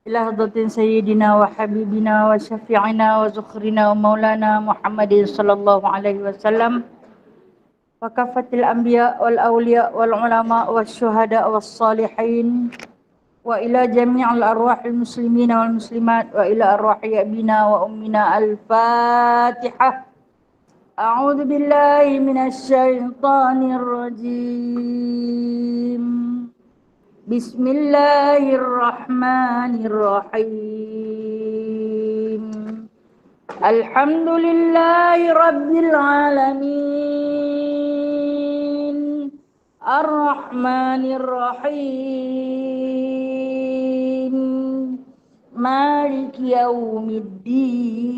إلى حضرة سيدنا وحبيبنا وشفيعنا وزخرنا ومولانا محمد صلى الله عليه وسلم وكافة الأنبياء والأولياء والعلماء والشهداء والصالحين وإلى جميع الأرواح المسلمين والمسلمات وإلى أرواح أبينا وأمنا. الفاتحة. أعوذ بالله من الشيطان الرجيم. بسم الله الرحمن الرحيم. الحمد لله رب العالمين الرحمن الرحيم مالك يوم الدين.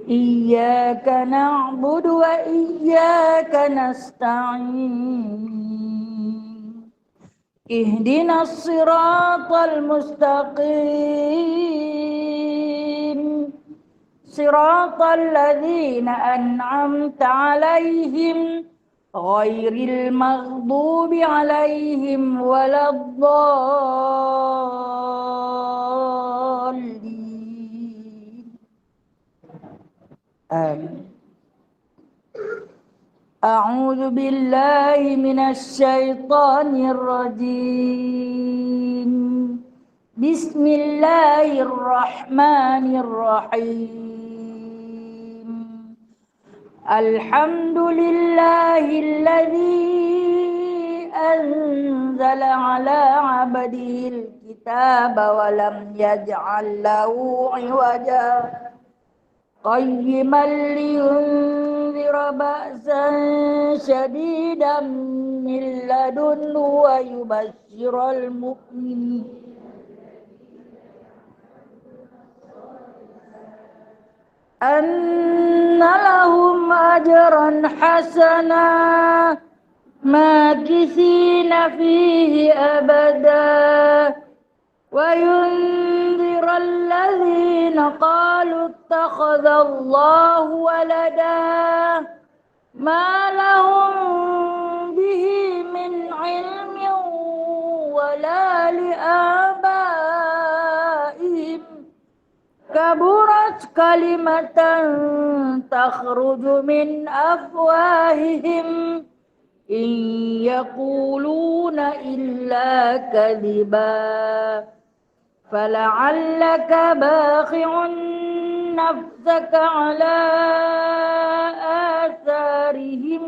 إياك نعبد وإياك نستعين. اهدنا الصراط المستقيم صراط الذين أنعمت عليهم غير المغضوب عليهم ولا الضالين. آمين. أعوذ بالله من الشيطان الرجيم. بسم الله الرحمن الرحيم. الحمد لله الذي أنزل على عبده الكتاب ولم يجعل له عوجا قيما لينذر بأسا شديدا من لدنه ويبشر المؤمنين أن لهم أجرا حسنا ماكثين فيه أبدا وينذر الذين قالوا اتخذ الله ولدا ما لهم به من علم ولا لآبائهم كبرت كلمة تخرج من أفواههم إن يقولون إلا كذبا فلعلك باخع نفسك على آثارهم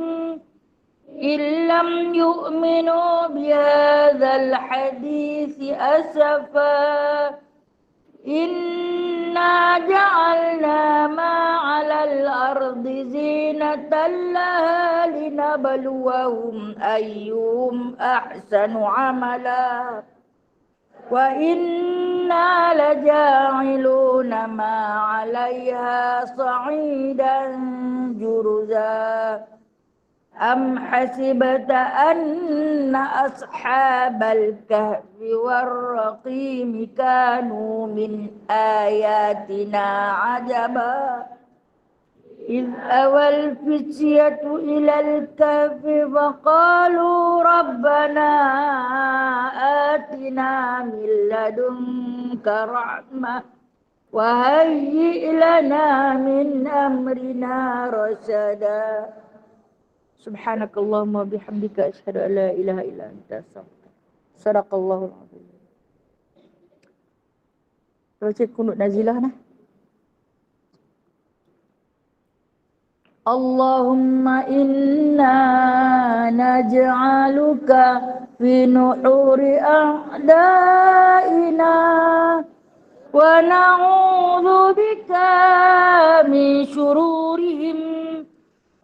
إن لم يؤمنوا بهذا الحديث أسفا إنا جعلنا ما على الأرض زينة لها لنبلوهم أيهم أحسن عملا وإنا لجاعلون ما عليها صعيدا جرزا أم حسبت أن أصحاب الكهف والرقيم كانوا من آياتنا عجبا إذ أوى الفتية إلى الكهف فقالوا ربنا آتنا من لدنك رحمة وهيئ لنا من أمرنا رشدا سبحانك اللهم وبحمدك أشهد أن لا إله إلا أنت أستغفرك. Sadaqallahul azim. Baca kunut nazilah nah. Allahumma inna naj'aluka fi nuhuri a'daina wa na'udzu bika min syururihim.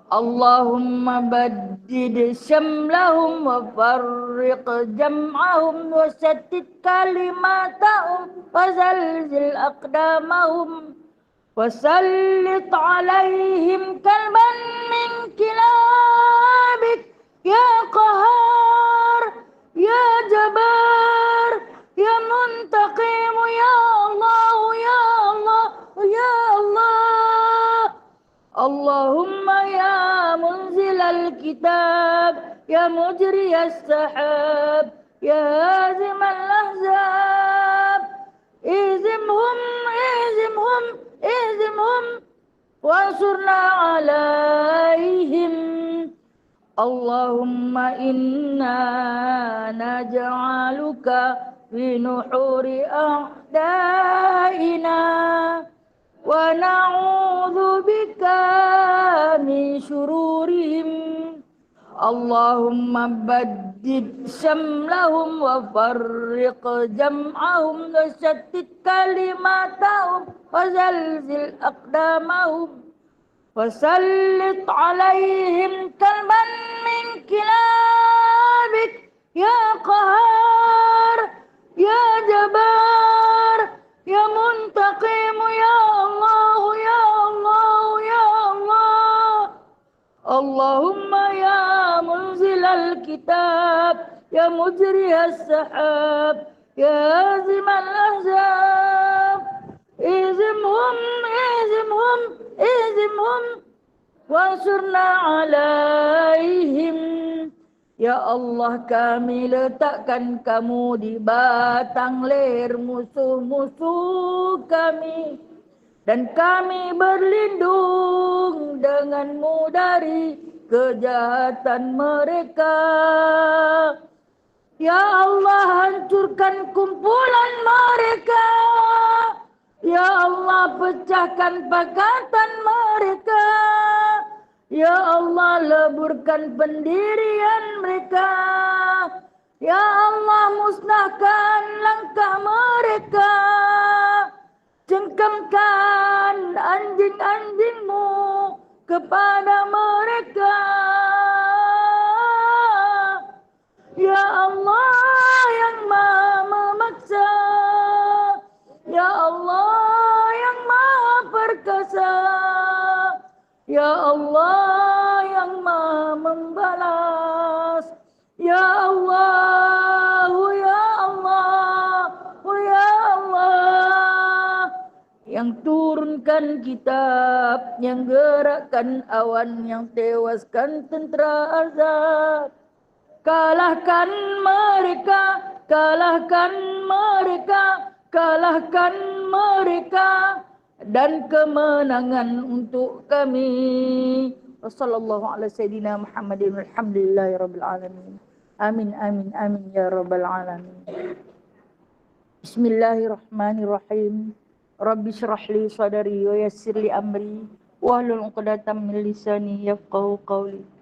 Allahumma baddid syamlahum wa farriq jam'ahum wa shattit kalimatahum wa zalzil aqdamahum wa sallit alaihim kalban min kilabik ya qahar ya jabar ya muntaqim ya Allah ya Allah ya Allah. Allahumma ya munzil al-kitab ya mujri as-sahab يا هازم الأحزاب اهزمهم اهزمهم اهزمهم وانصرنا عليهم اللهم إنا نجعلك في نحور أعدائنا ونعوذ بك من شرورهم اللهم بدد شملهم وفرق جمعهم وشتت كلماتهم وزلزل أقدامهم وسلط عليهم كلبا من كلابك يا قهار يا جبار يا منتقم يا الله يا الله يا الله اللهم يا منزل الكتاب يا مجري السحاب يا هازم الأحزاب اهزمهم اهزمهم اهزمهم وانصرنا عليهم. Ya Allah, kami letakkan kamu di batang leher musuh-musuh kami dan kami berlindung denganmu dari kejahatan mereka. Ya Allah, hancurkan kumpulan mereka. Ya Allah, pecahkan pakatan mereka. Ya Allah, leburkan pendirian mereka. Ya Allah, musnahkan langkah mereka. Cengkamkan anjing-anjingmu kepada mereka. Ya Allah yang Maha memaksa, Ya Allah yang Maha perkasa, Ya Allah yang Maha membalas, Ya Allah, Ya Allah, Ya Allah yang turunkan kitab, yang gerakkan awan, yang tewaskan tentera azab. Kalahkan mereka, kalahkan mereka, kalahkan mereka dan kemenangan untuk kami. Wassallallahu ala sayyidina Muhammadin walhamdulillahi rabbil alamin. Amin amin amin ya rabbal alamin. Bismillahirrahmanirrahim. Rabbi shrah li sadri wa yassir li amri wahlul 'uqdatam min lisani yafqahu qawli.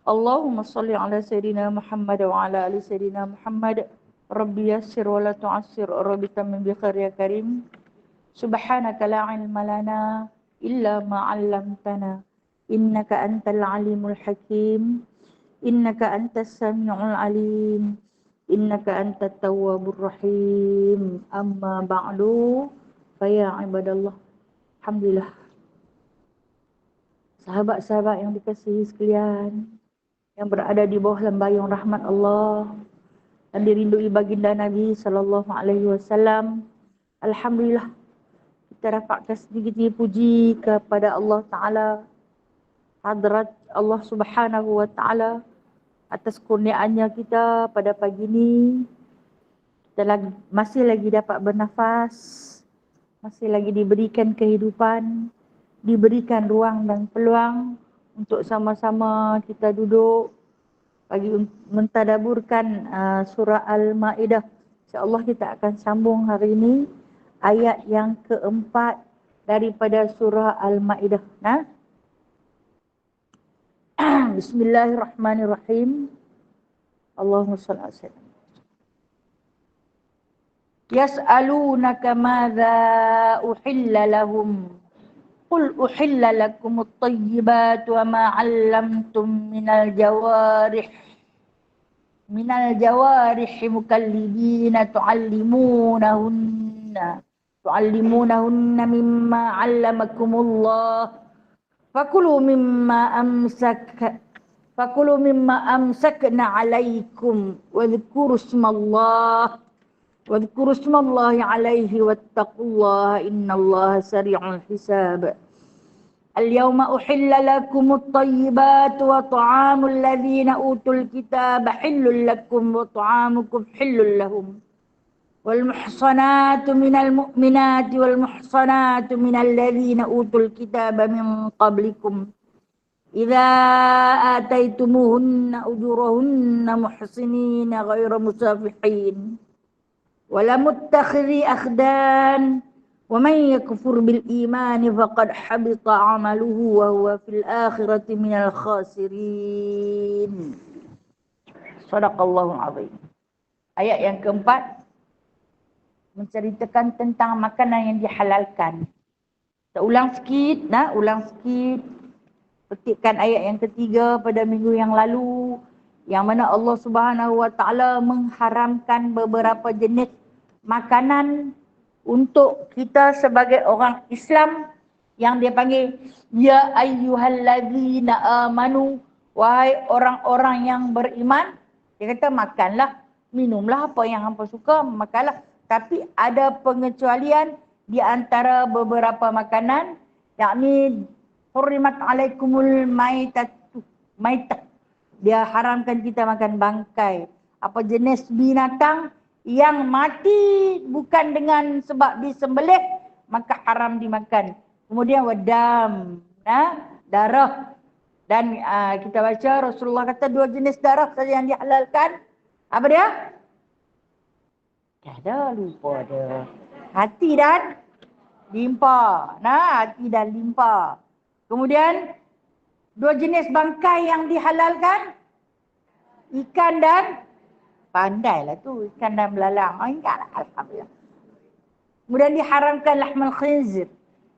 Allahumma salli ala sayyidina Muhammad wa ala ali sayyidina Muhammad. Rabbi yassir wa la tu'assir, Rabbi tamim bi khair ya karim. Subhanaka la ilma lana illa ma 'allamtana innaka antal alimul hakim. Innaka antas samiul alim. Innaka antat tawwabur rahim. Amma ba'du fa ya ibadallah. Alhamdulillah. Sahabat-sahabat yang dikasihi sekalian, yang berada di bawah lembayung rahmat Allah dan dirindui baginda Nabi sallallahu alaihi wasallam. Alhamdulillah, kita dapatkan sedikit puji kepada Allah Taala, hadrat Allah Subhanahu wa taala atas kurniaannya kita pada pagi ini. Kita masih lagi dapat bernafas, masih lagi diberikan kehidupan, diberikan ruang dan peluang untuk sama-sama kita duduk bagi mentadaburkan surah Al-Ma'idah. InsyaAllah kita akan sambung hari ini ayat yang keempat daripada surah Al-Ma'idah. Nah, Bismillahirrahmanirrahim. Allahumma shalli ala sayyidina. Yas'alunaka madza uhilla lahum. Qul uhilla lakumut thayyibat wa ma 'allamtum minal jawarih mukallibina tu'allimunahunna mimma 'allamakumullah fakulu mimma amsakna 'alaikum wadhkuru ismallahi 'alaihi wattaqullaha innallaha sari'ul hisab. Al-yawma uhilla lakumut thayyibatu wa ta'amul ladzina utul kitaba hillul lakum wa ta'amukum hillul lahum. Wal muhsanatu minal mu'minati wal muhsanatu minal ladzina utul kitaba min qablikum idza ataitumuhunna ujurahunna muhsinina ghayra musafihin wala muttakhidhi akhdan wa man yakfur bil imani faqad habita 'amaluhu wa huwa fil akhirati minal khasirin. Shadaqallahu azim. Ayat yang keempat menceritakan tentang makanan yang dihalalkan. Kita ulang sikit, ulang sikit. Petikkan ayat yang ketiga pada minggu yang lalu, yang mana Allah Subhanahu Wa Taala mengharamkan beberapa jenis makanan untuk kita sebagai orang Islam, yang dia panggil ya ayyuhallazina amanu, wahai orang-orang yang beriman. Dia kata makanlah, minumlah apa yang hangpa suka, makanlah. Tapi ada pengecualian di antara beberapa makanan, yakni hurrimat alaikumul maitah. Dia haramkan kita makan bangkai. Apa jenis binatang yang mati bukan dengan sebab disembelih, maka haram dimakan. Kemudian wadam, darah. Dan kita baca Rasulullah kata 2 jenis darah saja yang dihalalkan. Apa dia? Ada, lupa dia. Hati dan limpa. Hati dan limpa. Kemudian 2 jenis bangkai yang dihalalkan. Ikan dan pandailah tu, ikan dan belalang. Ingatlah, alhamdulillah. Kemudian diharamkan lahmal khinzir.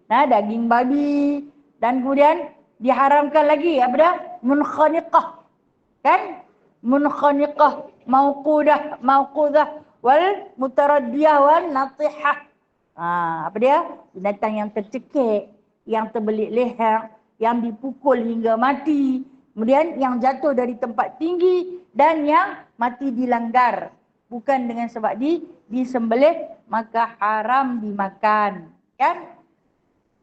Daging babi. Dan kemudian diharamkan lagi apa dah? Munkhaniqah. Kan? Munkhaniqah, mauqudah wal mutaraddiyah wal natihah. Apa dia? Binatang yang tercekik, yang terbelit leher, yang dipukul hingga mati, kemudian yang jatuh dari tempat tinggi dan yang mati dilanggar. Bukan dengan sebab disembelih, maka haram dimakan. Kan?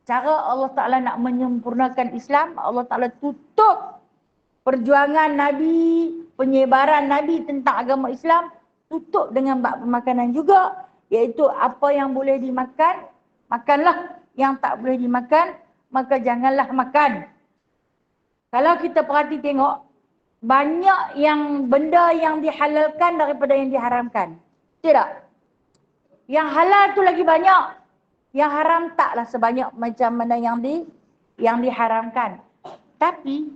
Cara Allah Ta'ala nak menyempurnakan Islam, Allah Ta'ala tutup perjuangan Nabi, penyebaran Nabi tentang agama Islam, tutup dengan bab pemakanan juga, iaitu apa yang boleh dimakan, makanlah. Yang tak boleh dimakan, maka janganlah makan. Kalau kita perhati tengok, banyak yang benda yang dihalalkan daripada yang diharamkan. Tidak? Yang halal tu lagi banyak. Yang haram taklah sebanyak macam mana yang diharamkan. Tapi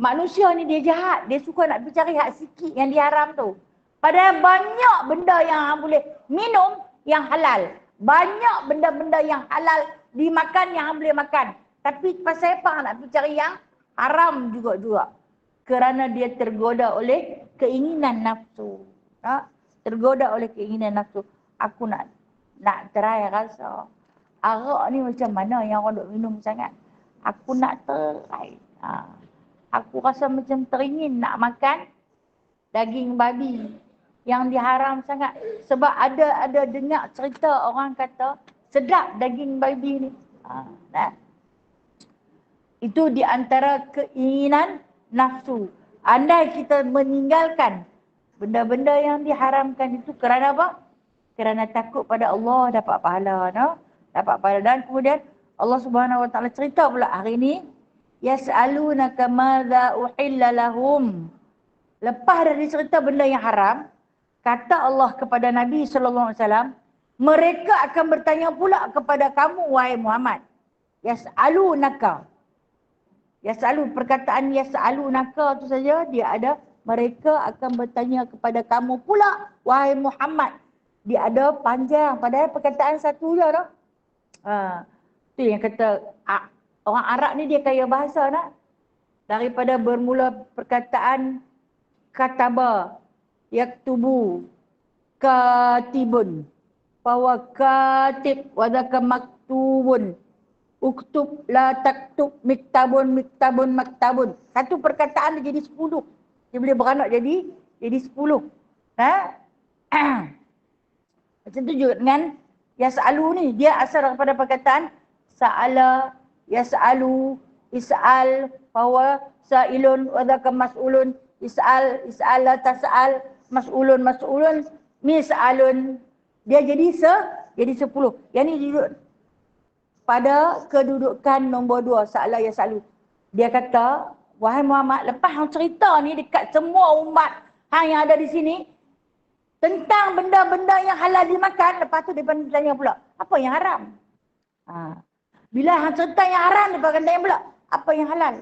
manusia ni dia jahat. Dia suka nak cari hak sikit yang diharam tu. Padahal banyak benda yang boleh minum yang halal. Banyak benda-benda yang halal dimakan yang boleh makan. Tapi pasal apa nak cari yang haram juga-juga? Kerana dia tergoda oleh keinginan nafsu. Tergoda oleh keinginan nafsu. Aku nak try rasa. Arak ni macam mana yang orang duk minum sangat. Aku nak try. Aku rasa macam teringin nak makan daging babi yang diharam sangat. Sebab ada dengar cerita orang kata sedap daging babi ni. Itu di antara keinginan nafsu. Andai kita meninggalkan benda-benda yang diharamkan itu kerana apa? Kerana takut pada Allah, dapat pahala. Dapat pahala. Dan kemudian Allah Subhanahu Wa Taala cerita pula hari ni, yas'alunaka madza uhilla lahum. Lepas dari cerita benda yang haram, kata Allah kepada Nabi sallallahu alaihi wasallam, mereka akan bertanya pula kepada kamu wahai Muhammad. Yas'alunaka. Perkataan yas'alunaka tu saja dia ada, mereka akan bertanya kepada kamu pula wahai Muhammad. Dia ada panjang, padahal perkataan satu je dah. Tu yang kata orang Arab ni dia kaya bahasa nak. Daripada bermula perkataan kataba, yaktubu, katibun, bahwa katib, wadaka maktubun, uktub, la taktub, miktabun, maktabun. Satu perkataan dia jadi 10. Dia boleh beranak jadi 10. Macam tu juga dengan yas'alu ni. Dia asal daripada perkataan sa'ala yas'alu, is'al, fahuwa sa'ilun, wa dhaka mas'ulun, is'al, la tas'al, mas'ulun, mis'alun. Dia jadi 10. Yang ni duduk pada kedudukan nombor 2, sa'ala yas'alu. Dia kata, wahai Muhammad, lepas hang cerita ni dekat semua umat hang yang ada di sini tentang benda-benda yang halal dimakan, lepas tu depa tanya pula, apa yang haram? Bila hang cerita yang haram, depa akan tanya pula, apa yang halal?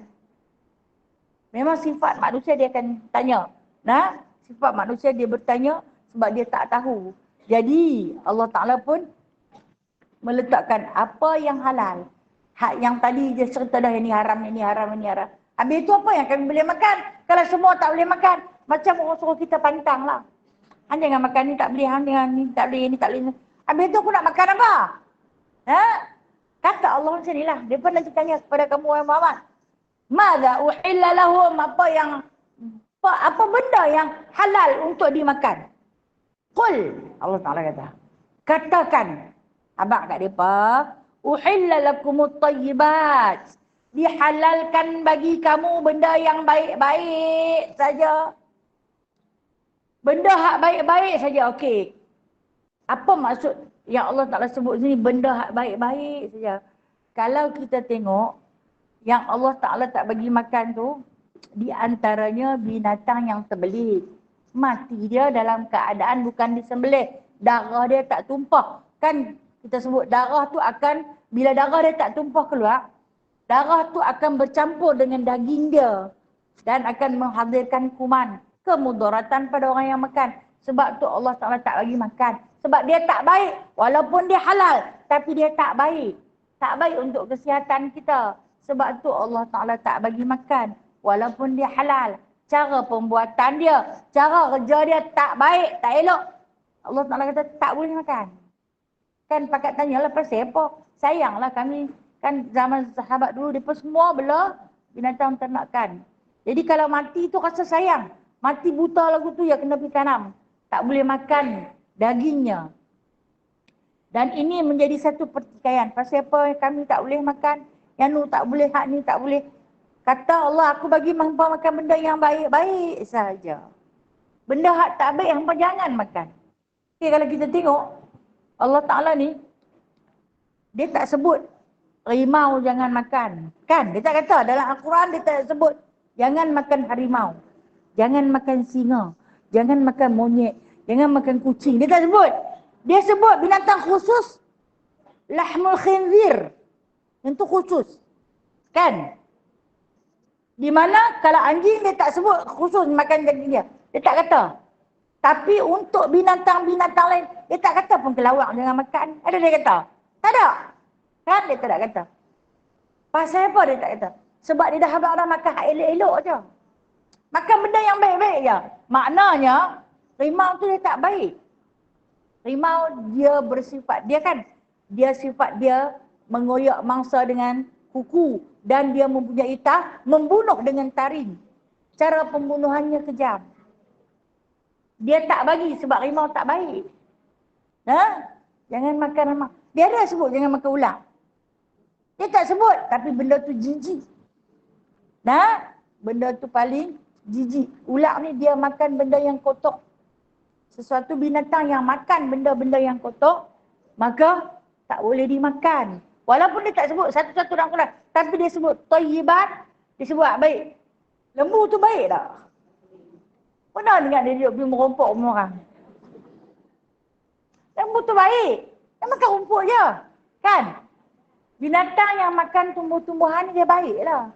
Memang sifat manusia dia akan tanya. Sifat manusia dia bertanya sebab dia tak tahu. Jadi Allah Ta'ala pun meletakkan apa yang halal. Hak yang tadi dia cerita dah, ini haram, ini haram, ini haram. Habis itu apa yang kami boleh makan? Kalau semua tak boleh makan, macam orang suruh kita pantang lah. Hang jangan makan ni tak boleh, hang jangan ni tak boleh, ni tak boleh. Habis itu aku nak makan apa? Kata Allah macam ni lah. Dia pernah tanya kepada kamu, wahai Muhammad. Madza uhilla lahum, apa benda yang halal untuk dimakan? Qul, Allah Ta'ala kata. Katakan, abang kat depa, uhilla lakumut tayyibat. Dihalalkan bagi kamu benda yang baik-baik saja. Benda hak baik-baik saja, okey. Apa maksud yang Allah Ta'ala sebut sini benda hak baik-baik saja? Kalau kita tengok, yang Allah Ta'ala tak bagi makan tu, di antaranya binatang yang terbelit. Mati dia dalam keadaan bukan disembelih. Darah dia tak tumpah. Kan kita sebut darah tu akan, bila darah dia tak tumpah keluar, darah tu akan bercampur dengan daging dia. Dan akan menghadirkan kuman. Kemudaratan pada orang yang makan. Sebab tu Allah Ta'ala tak bagi makan. Sebab dia tak baik. Walaupun dia halal, tapi dia tak baik. Tak baik untuk kesihatan kita. Sebab tu Allah Ta'ala tak bagi makan. Walaupun dia halal. Cara pembuatan dia, cara kerja dia tak baik, tak elok. Allah Ta'ala kata tak boleh makan. Kan pakat tanyalah pasal apa? Sayanglah kami. Kan zaman sahabat dulu, mereka semua bela binatang ternakan. Jadi kalau mati tu rasa sayang. Mati buta lagu tu ya kena pergi tanam. Tak boleh makan dagingnya. Dan ini menjadi satu pertikaian. Pasal apa kami tak boleh makan? Yang nu tak boleh, hak ni tak boleh. Kata Allah, aku bagi hampa makan benda yang baik-baik saja. Benda hak tak baik, hampa jangan makan. Okay, kalau kita tengok, Allah Ta'ala ni, dia tak sebut harimau jangan makan. Kan? Dia tak kata. Dalam Al-Quran dia tak sebut jangan makan harimau. Jangan makan singa. Jangan makan monyet. Jangan makan kucing. Dia tak sebut. Dia sebut binatang khusus. Lahmul khinzir. Itu khusus. Kan? Di mana kalau anjing dia tak sebut khusus makan daging dia. Dia tak kata. Tapi untuk binatang-binatang lain, dia tak kata pun kelawak jangan makan. Ada dia kata? Tak ada. Kan dia tak kata. Pasal apa dia tak kata? Sebab dia dah habaq dah makan hak elok-elok je. Makan benda yang baik-baik je. Maknanya, harimau tu dia tak baik. Harimau dia bersifat, dia sifat dia mengoyak mangsa dengan kuku. Dan dia mempunyai membunuh dengan taring. Cara pembunuhannya kejam. Dia tak bagi sebab harimau tak baik. Jangan makan harimau. Dia ada sebut jangan makan ular. Dia tak sebut tapi benda tu jijik. Benda tu paling jijik. Ular ni dia makan benda yang kotor. Sesuatu binatang yang makan benda-benda yang kotor, maka tak boleh dimakan. Walaupun dia tak sebut satu-satu dalam Quran, tapi dia sebut thayyibat, dia sebut baik. Lembu tu baik tak? Pernah dengar dia duduk pergi merompok rumah orang? Lembu tu baik. Dia makan rumput je. Kan? Binatang yang makan tumbuh-tumbuhan dia baik lah.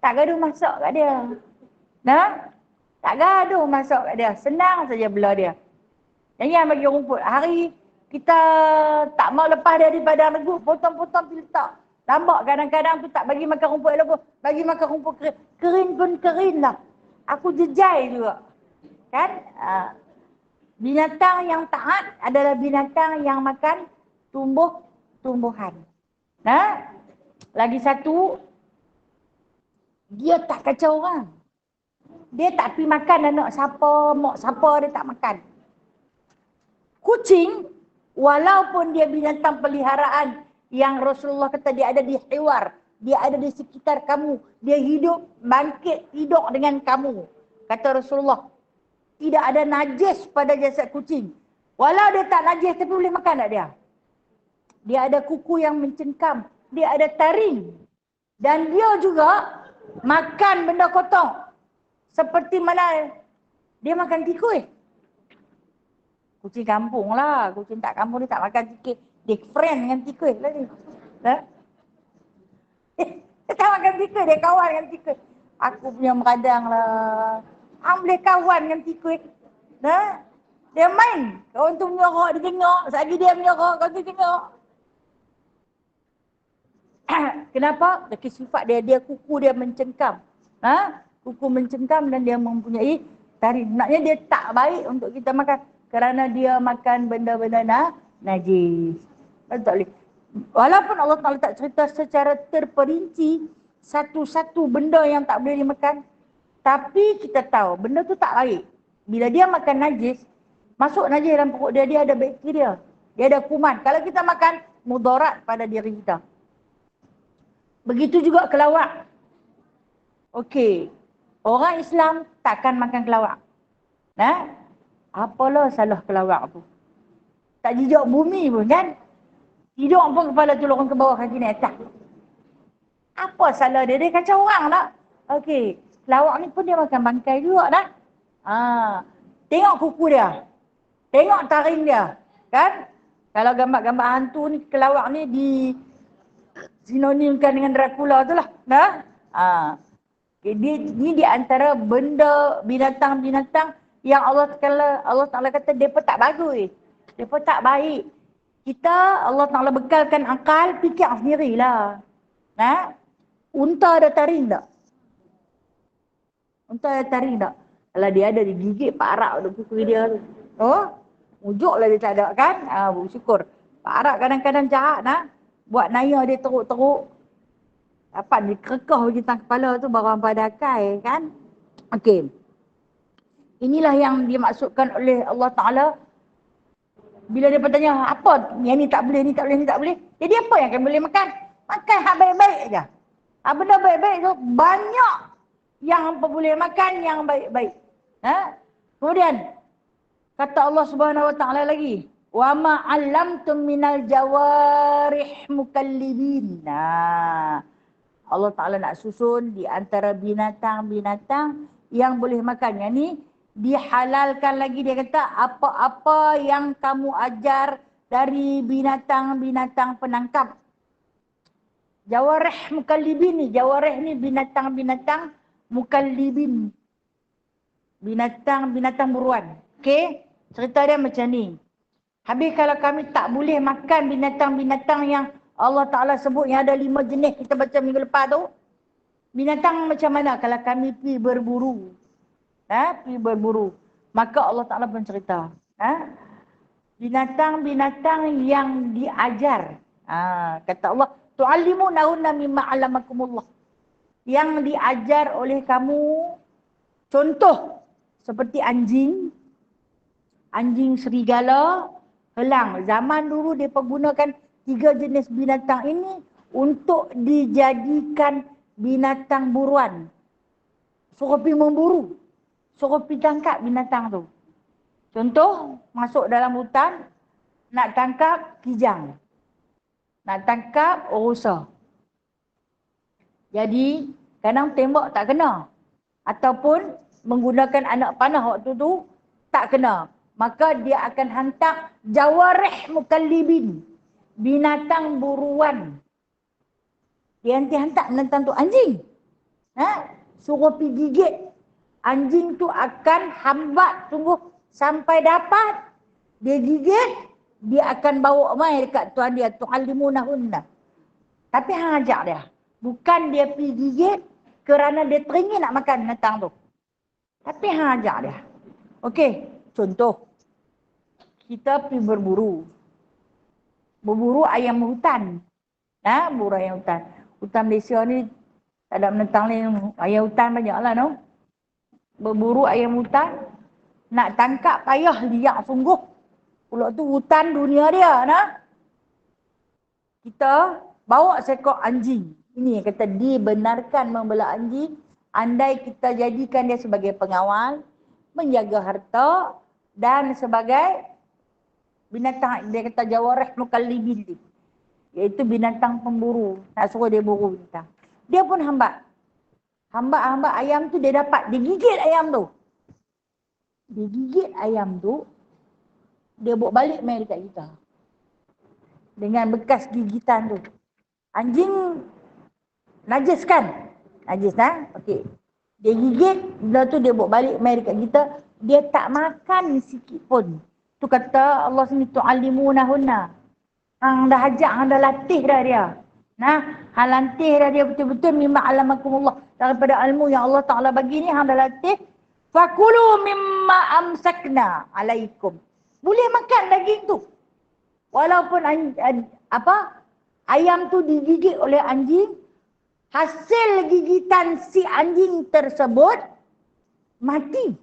Tak gaduh masak kat dia. Tak gaduh masak kat dia. Senang saja bela dia. Jangan bagi rumput. Hari kita tak mau lepas dia di padang regu, potong-potong pergi letak. Tambak kadang-kadang tu tak bagi makan rumput elok pun. Bagi makan rumput kering. Kering pun kering lah. Aku jejai juga. Kan? Binatang yang taat adalah binatang yang makan tumbuh-tumbuhan. Lagi satu, dia tak kacau orang. Dia tak pergi makan anak siapa, mak siapa, dia tak makan. Kucing, walaupun dia binatang peliharaan yang Rasulullah kata dia ada di hiwar, dia ada di sekitar kamu, dia hidup, bangkit, tidur dengan kamu. Kata Rasulullah, tidak ada najis pada jasad kucing. Walau dia tak najis tapi boleh makan tak dia? Dia ada kuku yang mencengkam, dia ada taring. Dan dia juga makan benda kotor. Seperti mana dia makan tikus. Kucing kampung lah. Kucing tak kampung dia tak makan tikus. Dia friend dengan tikus lah ni. Dia tak makan tikus, dia kawan dengan tikus. Aku punya meradang lah. Hang boleh kawan dengan tikus. Dia main. Kawan tu menyorok, dia tengok. Sekali dia menyorok, kawan tu tengok. Kenapa? Dari sifat dia kuku dia mencengkam. Kuku mencengkam dan dia mempunyai taring. Maknanya dia tak baik untuk kita makan. Kerana dia makan benda-benda najis. Tak boleh. Walaupun Allah Ta'ala tak cerita secara terperinci satu-satu benda yang tak boleh dimakan. Tapi kita tahu benda tu tak baik. Bila dia makan najis, masuk najis dalam perut dia, dia ada bakteria. Dia ada kuman. Kalau kita makan, mudarat pada diri kita. Begitu juga kelawar. Okey. Orang Islam takkan makan kelawar. Apalah salah kelawar tu? Tak jijak bumi pun kan? Tidur pun kepala tu lorong ke bawah, kaki naik atas. Apa salah dia? Dia kacau orang tak? Okey. Kelawar ni pun dia makan bangkai juga dah. Tengok kuku dia. Tengok taring dia. Kan? Kalau gambar-gambar hantu ni, kelawar ni sinonimkan dengan Dracula tu lah. Ni di antara benda binatang-binatang yang Allah Ta'ala kata mereka tak bagus. Mereka tak baik. Kita Allah Ta'ala bekalkan akal, fikir sendirilah. Unta ada taring tak? Unta ada taring tak? Kalau dia ada, dia gigit parak pada kuku dia tu. Mujuklah dia tak ada kan? Bersyukur. Parak kadang-kadang jahat buat naya dia teruk-teruk. Dapat dia kerekah bagi tang kepala tu baru hampa ada akal kan? Okey. Inilah yang dimaksudkan oleh Allah Ta'ala. Bila dia bertanya, apa yang ni tak boleh, ni tak boleh, ni tak boleh. Jadi apa yang akan boleh makan? Makan hak baik-baik je. Benda baik-baik tu banyak yang hampa boleh makan yang baik-baik. Kemudian kata Allah Subhanahu Wa Ta'ala lagi, wa ma 'allamtum minal jawarih mukallibin. Allah Ta'ala nak susun di antara binatang-binatang yang boleh makan. Yang ni dihalalkan lagi. Dia kata apa-apa yang kamu ajar dari binatang-binatang penangkap. Jawarih mukallibin ni. Jawarih ni binatang-binatang mukallibin. Binatang-binatang buruan. Okey? Cerita dia macam ni. Habis kalau kami tak boleh makan binatang-binatang yang Allah Ta'ala sebut yang ada 5 jenis kita baca minggu lepas tu. Binatang macam mana kalau kami pergi berburu? Pergi berburu. Maka Allah Ta'ala pun cerita. Binatang-binatang yang diajar. Kata Allah, tu'allimunahunna mimma 'allamakumullah. Yang diajar oleh kamu. Contoh, seperti anjing. Anjing serigala, helang. Zaman dulu dia pergunakan 3 jenis binatang ini untuk dijadikan binatang buruan. Suruh pergi memburu. Suruh pergi tangkap binatang tu. Contoh, masuk dalam hutan, nak tangkap kijang. Nak tangkap rusa. Jadi, kadang tembak tak kena. Ataupun menggunakan anak panah waktu tu, tak kena. Maka dia akan hantar jawarih mukallibin. Binatang buruan. Dia nanti hantar binatang tu anjing. Suruh pergi gigit. Anjing tu akan hambat tunggu sampai dapat. Dia gigit. Dia akan bawa mai dekat tuan dia. Tu'allimunahunna. Tapi hang ajak dia. Bukan dia pergi gigit kerana dia teringin nak makan binatang tu. Tapi hang ajak dia. Okey. Contoh. Kita pergi berburu. Berburu ayam hutan. Berburu ayam hutan. Hutan Malaysia ni tak ada menentang ni. Ayam hutan banyak lah no. Berburu ayam hutan. Nak tangkap payah liak sungguh. Pulak tu hutan dunia dia. Kita bawa seekor anjing. Ini yang kata dibenarkan membela anjing andai kita jadikan dia sebagai pengawal, menjaga harta dan sebagai binatang, dia kata jawarih mukallibin, iaitu binatang pemburu. Nak suruh dia buru binatang. Dia pun hamba ayam tu, dia dapat, dia gigit ayam tu. Dia gigit ayam tu, dia bawa balik main dekat kita. Dengan bekas gigitan tu. Anjing najis kan? Najis kan? Okey. Dia gigit, bila tu dia bawa balik main dekat kita. Dia tak makan sikit pun. Tu kata Allah sini, tu'allimunahunna. Hang dah ajak, hang dah latih dah dia. Nah, hang latih dah dia betul-betul mimma alamakumullah. Daripada ilmu yang Allah Ta'ala bagi ni, hang dah latih. Fakulu mimma amsakna alaikum. Boleh makan daging tu. Walaupun ayam tu digigit oleh anjing, hasil gigitan si anjing tersebut mati.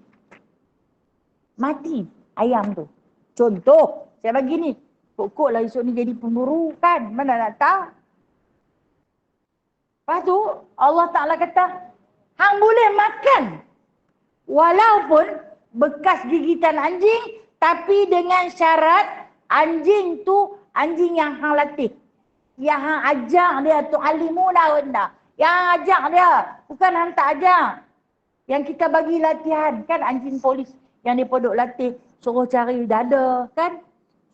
Mati ayam tu. Contoh, saya bagi ni. Pokoklah esok ni jadi pemburu kan. Mana nak tahu. Lepas tu Allah Ta'ala kata, hang boleh makan. Walaupun bekas gigitan anjing, tapi dengan syarat anjing tu anjing yang hang latih. Yang hang ajak dia tu alimunahunna. Yang hang ajak dia. Bukan hang tak ajak. Yang kita bagi latihan. Kan anjing polis yang dia podok latih. Suruh cari dada kan.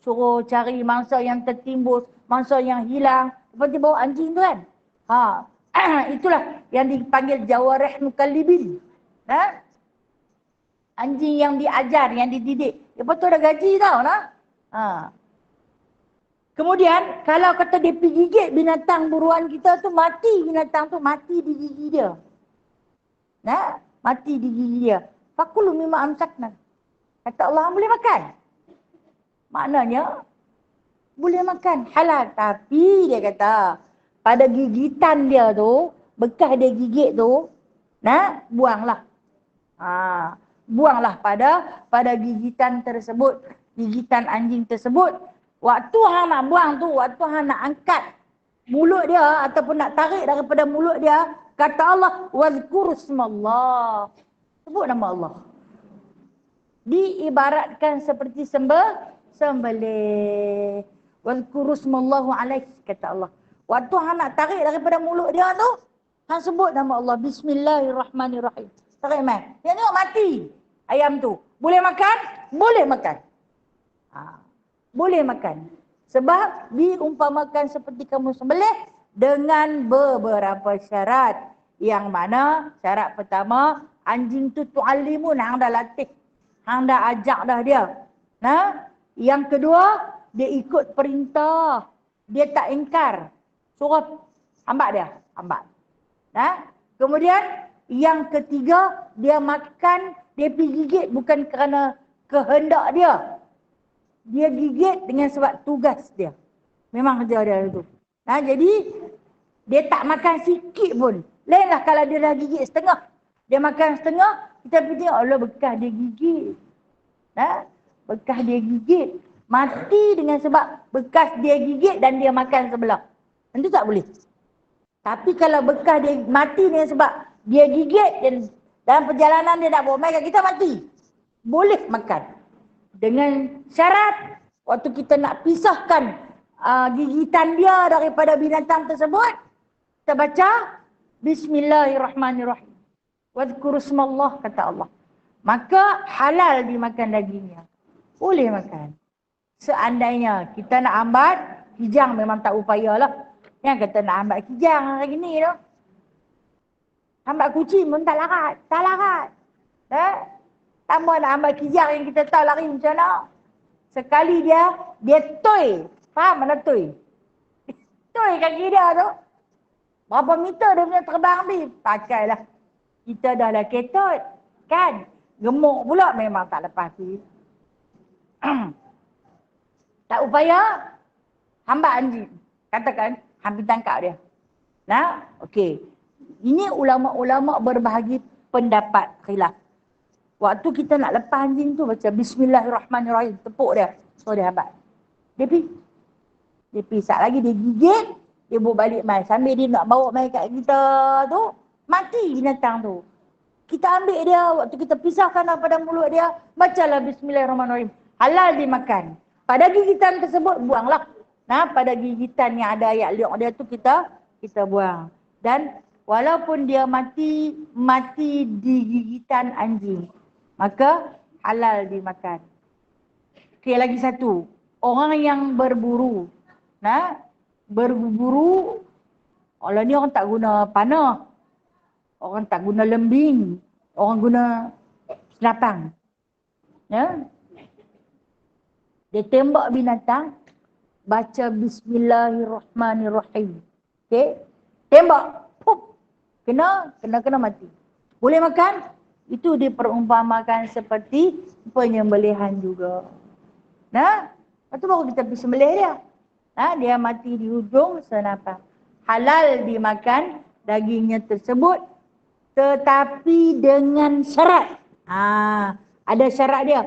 Suruh cari mangsa yang tertimbus. Mangsa yang hilang. Lepas dia bawa anjing tu kan. Itulah yang dipanggil jawarih mukallibin. Anjing yang diajar, yang dididik. Lepas tu ada gaji tau lah. Kemudian, kalau kata dia pergi gigit binatang buruan kita tu, mati binatang tu, mati di gigi dia. Mati di gigi dia. Fakulu mimma amsakna. Kata Allah, boleh makan. Maknanya, boleh makan. Halal. Tapi dia kata, pada gigitan dia tu, bekas dia gigit tu, buanglah. Buanglah pada gigitan tersebut. Gigitan anjing tersebut. Waktu hang nak buang tu, waktu hang nak angkat mulut dia ataupun nak tarik daripada mulut dia, kata Allah, wazkurusmallah. Sebut nama Allah. Diibaratkan seperti sembelih. Wazkurusmallahu alaih, kata Allah. Waktu hang nak tarik daripada mulut dia tu, hang sebut nama Allah. Bismillahirrahmanirrahim. Tarik main. Dia tengok mati ayam tu. Boleh makan? Boleh makan. Boleh makan. Sebab diumpamakan seperti kamu sembelih dengan beberapa syarat. Yang mana syarat pertama, anjing tu tu'allimun, hang dah latih. Hang dah ajak dah dia. Yang kedua, dia ikut perintah. Dia tak ingkar. Suruh hambat dia. Hambat. Kemudian yang ketiga, dia makan, dia pergi gigit bukan kerana kehendak dia. Dia gigit dengan sebab tugas dia. Memang kerja dia itu. Jadi, dia tak makan sikit pun. Lainlah kalau dia dah gigit setengah. Dia makan setengah, kita pergi tengok, Allah bekas dia gigit. Bekas dia gigit. Mati dengan sebab bekas dia gigit dan dia makan sebelah. Tentu tak boleh. Tapi kalau bekas dia mati dengan sebab dia gigit dan dalam perjalanan dia nak bawa makan, kita mati. Boleh makan. Dengan syarat, waktu kita nak pisahkan gigitan dia daripada binatang tersebut, kita baca Bismillahirrahmanirrahim. Wadhkurusmallah, kata Allah. Maka halal dimakan dagingnya. Boleh makan. Seandainya kita nak ambat, kijang memang tak upayalah. Yang kata nak ambat kijang hari ni tu. Ambat kucing pun tak larat. Tak larat. Tambah nak ambil kijang yang kita tahu lari macam mana. Sekali dia toy. Faham mana toy? Toy kaki dia tu. Berapa meter dia punya terbang ni? Pakailah. Kita dah lah ketut. Kan? Gemuk pula memang tak lepas tu. Tak upaya. Hambat anjing. Katakan, hampir tangkap dia. Okey. Ini ulama-ulama berbahagi pendapat khilaf. Waktu kita nak lepas anjing tu baca Bismillahirrahmanirrahim. Tepuk dia. So dia hambat. Dia pergi. Sat lagi dia gigit. Dia bawa balik mai. Sambil dia nak bawa mai kat kita tu, mati binatang tu. Kita ambil dia, waktu kita pisahkan daripada mulut dia, bacalah Bismillahirrahmanirrahim. Halal dimakan. Pada gigitan tersebut, buanglah. Nah, pada gigitan yang ada ayat liuk dia tu kita buang. Dan walaupun dia mati di gigitan anjing, maka halal dimakan. Okey, lagi satu. Orang yang berburu. Nah, berburu, kalau ni orang tak guna panah. Orang tak guna lembing. Orang guna senapang. Ya. Dia tembak binatang, baca Bismillahirrahmanirrahim. Okey. Tembak. Pup. Kena mati. Boleh makan? Itu diperumpamakan seperti penyembelihan juga. Nah, lepas tu baru kita pergi sembelih dia. Nah, dia mati di hujung senapang. Halal dimakan dagingnya tersebut, tetapi dengan syarat. Ada syarat dia.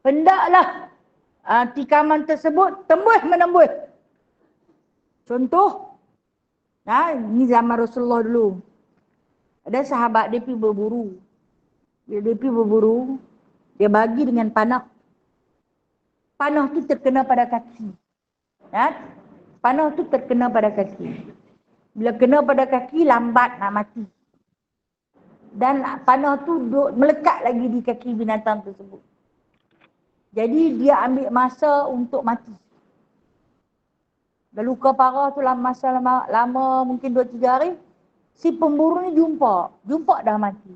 Hendaklah tikaman tersebut tembus-menembus. Contoh, ini zaman Rasulullah dulu. Ada sahabat dia pergi berburu. Bila dia pergi berburu, dia bagi dengan panah. Panah tu terkena pada kaki. Panah tu terkena pada kaki. Bila kena pada kaki, lambat nak mati. Dan panah tu melekat lagi di kaki binatang tersebut. Jadi dia ambil masa untuk mati. Dah luka parah tu masa lama mungkin 2-3 hari. Si pemburu ni jumpa dah mati.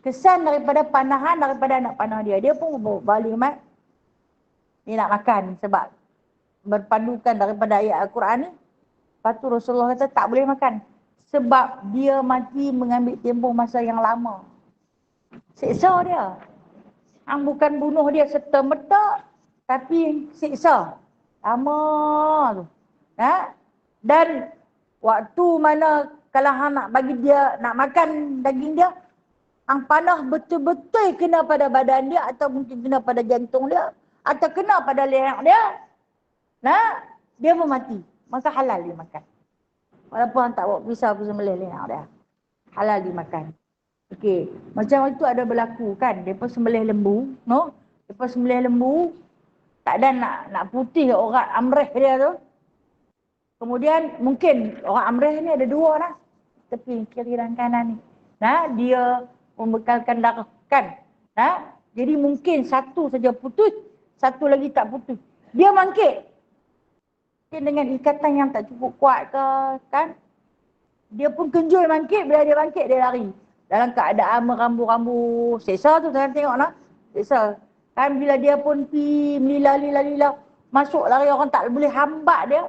Kesan daripada panahan, daripada anak panah dia. Dia pun balik mat. Dia nak makan sebab berpandukan daripada ayat Al-Quran ni. Lepas tu Rasulullah kata tak boleh makan. Sebab dia mati mengambil tempoh masa yang lama. Siksa dia. Bukan bunuh dia serta-merta, tapi siksa. Lama tu. Dan waktu mana kalau hang nak bagi dia, nak makan daging dia, hang panah betul-betul kena pada badan dia, atau mungkin kena pada jantung dia, atau kena pada leher dia, dia pun mati. Maka halal dia makan. Walaupun hang tak bawa pisau pun sembelih leher dia. Halal dimakan. Okey, macam itu ada berlaku kan. Depa sembelih lembu, no? Depa sembelih lembu, tak ada nak putih orang amreh dia tu. Kemudian mungkin orang amreh ni ada 2 lah. Tepi kiri dan kanan ni. Dia membekalkan darah kan. Jadi mungkin satu saja putus, satu lagi tak putus. Dia bangkit. Mungkin dengan ikatan yang tak cukup kuat ke kan. Dia pun kenjul bangkit, bila dia bangkit dia lari. Dalam keadaan merambu-rambu, seksa tu jangan tengok lah. Seksa. Kan bila dia pun pergi melila, masuk lari, orang tak boleh hambat dia.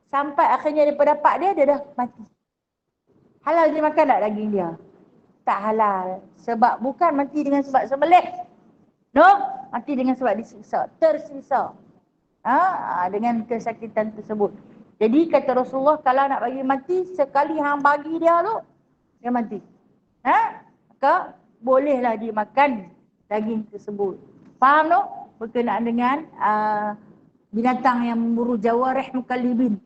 Sampai akhirnya dia dapat dia dah mati. Halal dia makan tak daging dia? Tak halal. Sebab bukan mati dengan sebab sembelih. No? Mati dengan sebab disiksa. Tersiksa. Dengan kesakitan tersebut. Jadi kata Rasulullah, kalau nak bagi mati, sekali hang bagi dia tu, dia mati. Maka bolehlah dimakan daging tersebut. Faham tak? Berkenaan dengan binatang yang memburu jawarih mukallibin.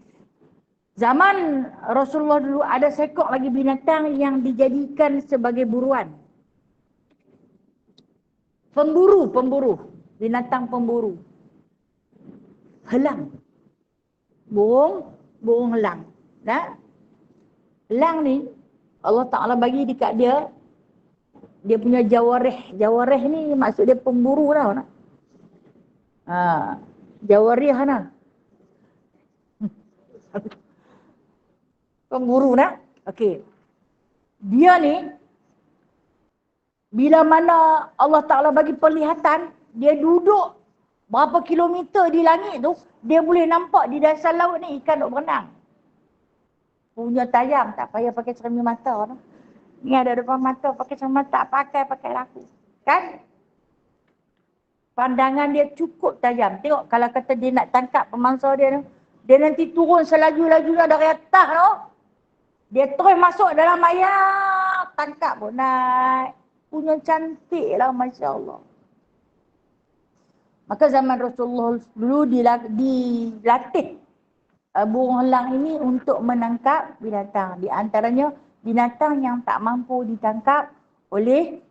Zaman Rasulullah dulu ada seekor lagi binatang yang dijadikan sebagai buruan. Pemburu. Binatang pemburu. Helang. Burung helang. Helang ni Allah Ta'ala bagi dekat dia, dia punya jawarih. Jawarih ni maksud dia pemburu tau. Jawarih lah. Pemburu nak. Okey. Dia ni, bila mana Allah Ta'ala bagi penglihatan, dia duduk berapa kilometer di langit tu, dia boleh nampak di dasar laut ni ikan duk berenang. Punya tajam, tak payah pakai cermin mata. Ni ada depan mata, pakai cermin mata, pakai laku. Kan? Pandangan dia cukup tajam. Tengok kalau kata dia nak tangkap pemangsa dia tu, dia nanti turun selaju-lajunya dari atas tu. Dia terus masuk dalam air, tangkap pun naik. Punya cantik lah, Masya Allah. Maka zaman Rasulullah dulu dilatih burung elang ini untuk menangkap binatang. Di antaranya binatang yang tak mampu ditangkap oleh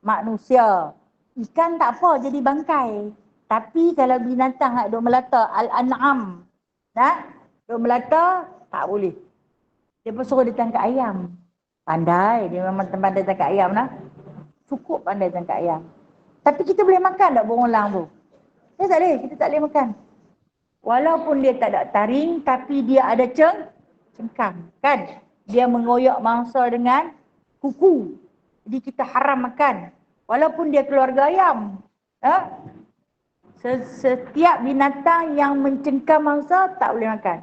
manusia. Ikan tak apa jadi bangkai. Tapi kalau binatang nak duk melata, al-an'am, duk melata, tak boleh. Dia pun suruh dia tangkap ayam. Pandai, dia memang pandai tangkap ayam lah. Cukup pandai tangkap ayam. Tapi kita boleh makan tak burung elang tu? Tak boleh, kita tak boleh makan. Walaupun dia tak ada taring, tapi dia ada cengkam. Kan? Dia mengoyak mangsa dengan kuku. Jadi kita haram makan. Walaupun dia keluarga ayam. Setiap binatang yang mencengkam mangsa tak boleh makan.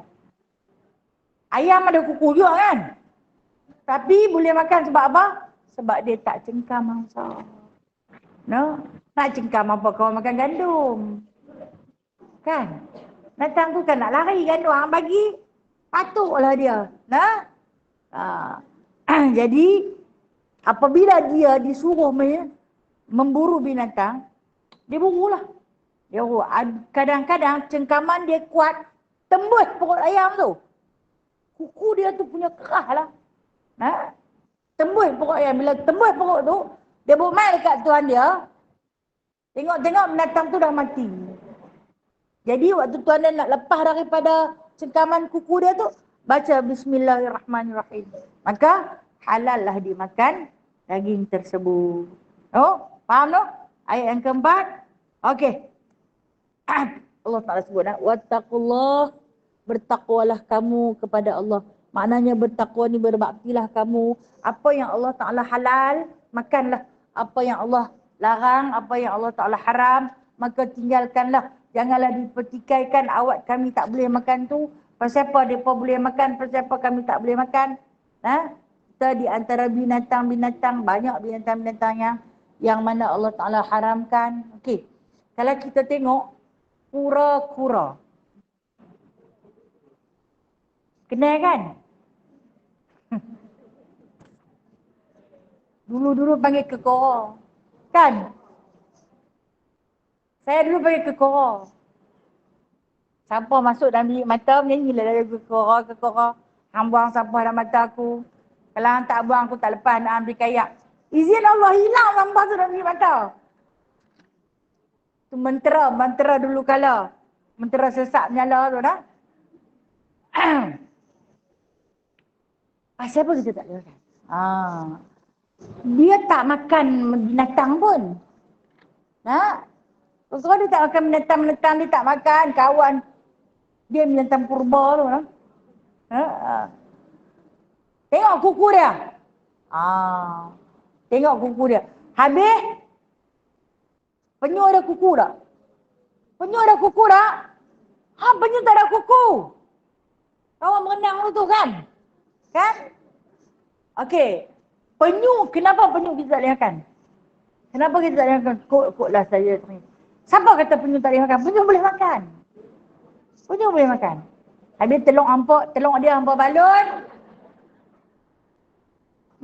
Ayam ada kuku juga kan? Tapi boleh makan sebab apa? Sebab dia tak cengkam mangsa. Nak cengkam apa kau makan gandum? Kan? Binatang tu kan nak lari gandum. Orang bagi, patutlah dia. Jadi, apabila dia disuruh memburu binatang, dia burulah. Kadang-kadang cengkaman dia kuat, tembus perut ayam tu. Kuku dia tu punya kerah lah. Tembus perut ayam. Bila tembus perut tu, dia bawa main dekat tuan dia. Tengok-tengok binatang tu dah mati. Jadi waktu tuan dia nak lepas daripada cengkaman kuku dia tu, baca Bismillahirrahmanirrahim. Maka halal lah dimakan daging tersebut. Faham tu? Ayat yang keempat. Okey. Allah Ta'ala sebut, wattaqullah, bertakwalah kamu kepada Allah. Maknanya bertakwa ni berbaktilah kamu. Apa yang Allah Ta'ala halal, makanlah. Apa yang Allah larang, apa yang Allah Ta'ala haram, maka tinggalkanlah. Janganlah dipertikaikan, awak kami tak boleh makan tu. Pasal apa mereka boleh makan, pasal apa kami tak boleh makan. Kita di antara binatang-binatang, banyak binatang-binatang yang mana Allah Ta'ala haramkan. Okey. Kalau kita tengok, kura-kura. Kenal kan? Dulu-dulu panggil kekora. Kan? Saya dulu panggil kekora. Siapa masuk dalam bilik mata, menyanyilah dari kekora. Hang buang sampah dalam mata aku. Kalau hang tak buang, aku tak lepas nak ambil kayak. Izin Allah, hilang sampah tu dalam bilik mata. Tu mentera dulu kala. Mentera sesat menyala tu dah. Pasal apa kita tak boleh makan? Dia tak makan binatang pun. Kalau dia tak makan binatang, dia tak makan kawan. Dia binatang purba tu. Tengok kuku dia. Tengok kuku dia. Habis, penyu ada kuku tak? Penyu ada kuku tak? Penyu tak ada kuku. Kawan berenang tu kan? Kan? Okey. Penyu, kenapa penyu kita tak boleh makan? Kenapa kita tak boleh makan? Kotlah saya ni. Siapa kata penyu tak boleh makan? Penyu boleh makan. Penyu boleh makan. Habis telung dia hampa balon.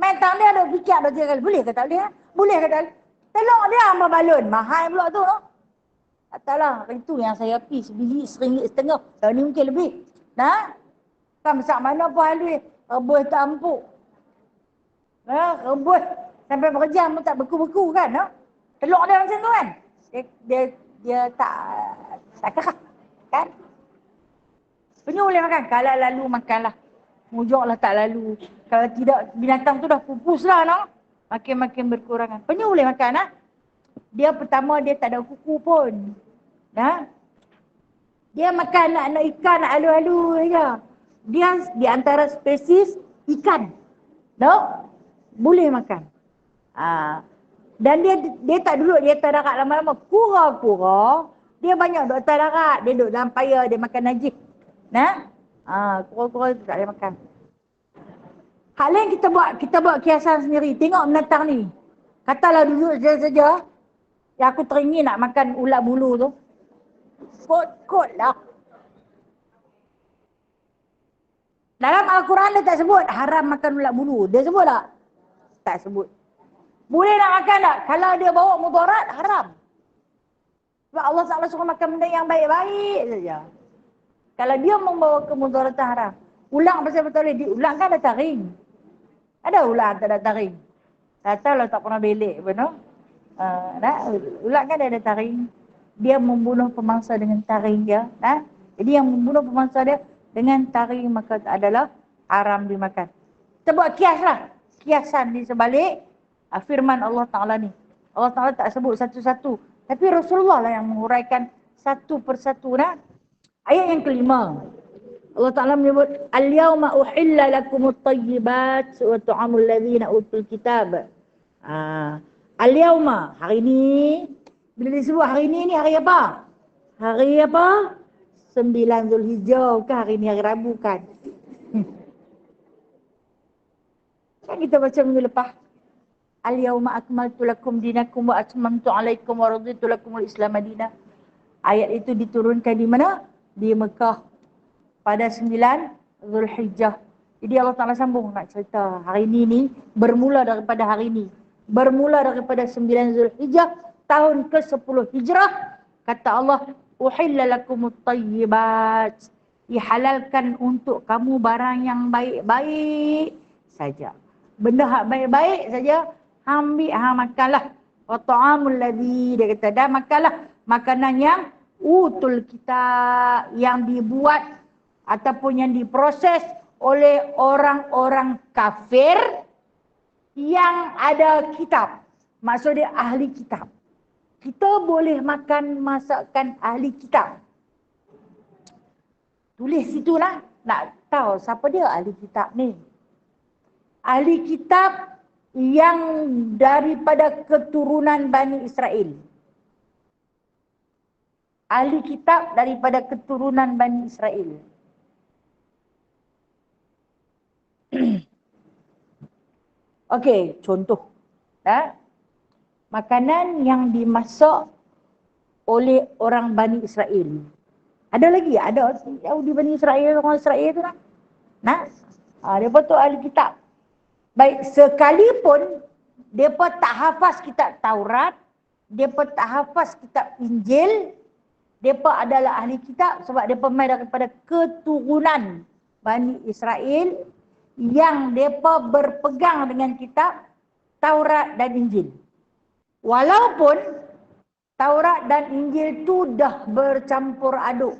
Main tang dia ada fikir dah 3 kali. Boleh ke tak boleh? Boleh ke tak boleh? Telung dia hampa balon. Mahal pula tu. Katalah, itu yang saya pi sebiji RM1.50. Tahun ni mungkin lebih. Kan besar mana pun halus. Rebus tak empuk. Rebus sampai berjam pun tak beku-beku kan. Telur dia macam tu kan. Dia tak kerah. Kan? Penyu boleh makan. Kalau lalu makanlah. Mujuklah tak lalu. Kalau tidak, binatang tu dah pupus lah. Makin-makin berkurangan. Penyu boleh makan. Dia pertama dia tak ada kuku pun. Dia makan nak ikan, nak alu-alu saja. Dia di antara spesies ikan. Boleh makan. Dan dia tak duduk di atas darat lama-lama. Kura-kura, dia banyak duduk atas darat. Dia duduk dalam payah, dia makan najis. Kura-kura tu tak boleh makan. Hal lain kita buat kiasan sendiri. Tengok binatang ni. Katalah duduk saja-saja. Yang aku teringin nak makan ulat bulu tu. Kot-kot lah. Dalam Al-Quran dia tak sebut haram makan ulat bulu. Dia sebut tak? Tak sebut. Boleh nak makan tak? Kalau dia bawa mudarat, haram. Sebab Allah SWT suruh makan benda yang baik-baik saja. Kalau dia membawa kemudaratan haram, ulang pasal betul boleh, diulang kan ada taring. Ada ulang tak ada taring. Tak tahu lah tak pernah belik pun, no? Ulang kan ada taring. Dia membunuh pemangsa dengan taring dia. Jadi yang membunuh pemangsa dia dengan taring maka adalah haram dimakan. Kita buat kias lah. Kiasan di sebalik firman Allah Ta'ala ni. Allah Ta'ala tak sebut satu-satu. Tapi Rasulullah lah yang menguraikan satu persatu. Ayat yang kelima. Allah Ta'ala menyebut, Al-yawma uhilla lakumut tayyibat wa tu'amul ladhina utul kitab. Al-yawma, hari ni, bila disebut hari ni hari apa? Hari apa? 9 Zulhijjah ke hari ni hari Rabu kan? Kan kita baca minggu lepas. Al-yawma akmaltu lakum dinakum wa atmamtu alaikum wa raditu lakumul Islam madinah. Ayat itu diturunkan di mana? Di Mekah pada 9 Zulhijjah. Jadi Allah Ta'ala sambung nak cerita hari ni bermula daripada hari ni. Bermula daripada 9 Zulhijjah tahun ke-10 Hijrah. Kata Allah, uhilla lakumut tayyibat. Dihalalkan untuk kamu barang yang baik-baik saja. Benda hak baik-baik saja, ambil makanlah. Wa ta'amul ladzi, dia kata dah makanlah makanan yang utul kita, yang dibuat ataupun yang diproses oleh orang-orang kafir yang ada kitab. Maksudnya ahli kitab. Kita boleh makan masakan ahli kitab. Tulis situlah, nak tahu siapa dia ahli kitab ni. Ahli kitab yang daripada keturunan Bani Israel. Ahli kitab daripada keturunan Bani Israel. Okey, contoh. Makanan yang dimasak oleh orang Bani Israel. Ada lagi? Ada Yahudi Bani Israel, orang Israel tu lah. Mereka tu ahli kitab. Baik, sekalipun mereka tak hafaz kitab Taurat, mereka tak hafaz kitab Injil, mereka adalah ahli kitab sebab mereka main daripada keturunan Bani Israel yang mereka berpegang dengan kitab Taurat dan Injil. Walaupun Taurat dan Injil tu dah bercampur aduk.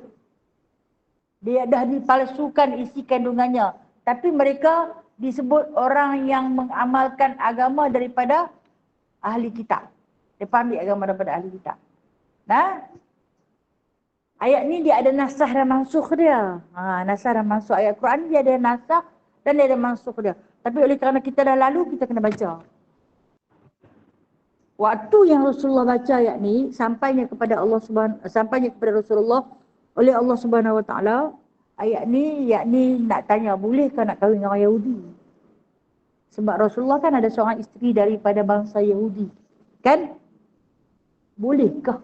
Dia dah dipalsukan isi kandungannya. Tapi mereka disebut orang yang mengamalkan agama daripada ahli kitab. Mereka ambil agama daripada ahli kitab. Ayat ni dia ada nasah dan mansukh dia. Nasah dan mansukh. Ayat Quran dia ada nasah dan dia ada mansukh dia. Tapi oleh kerana kita dah lalu, kita kena baca. Waktu yang Rasulullah baca ayat ni, sampainya kepada Rasulullah oleh Allah Subhanahu Wa Taala, ayat ni yakni nak tanya, bolehkah nak kahwin dengan orang Yahudi? Sebab Rasulullah kan ada seorang isteri daripada bangsa Yahudi. Kan? Bolehkah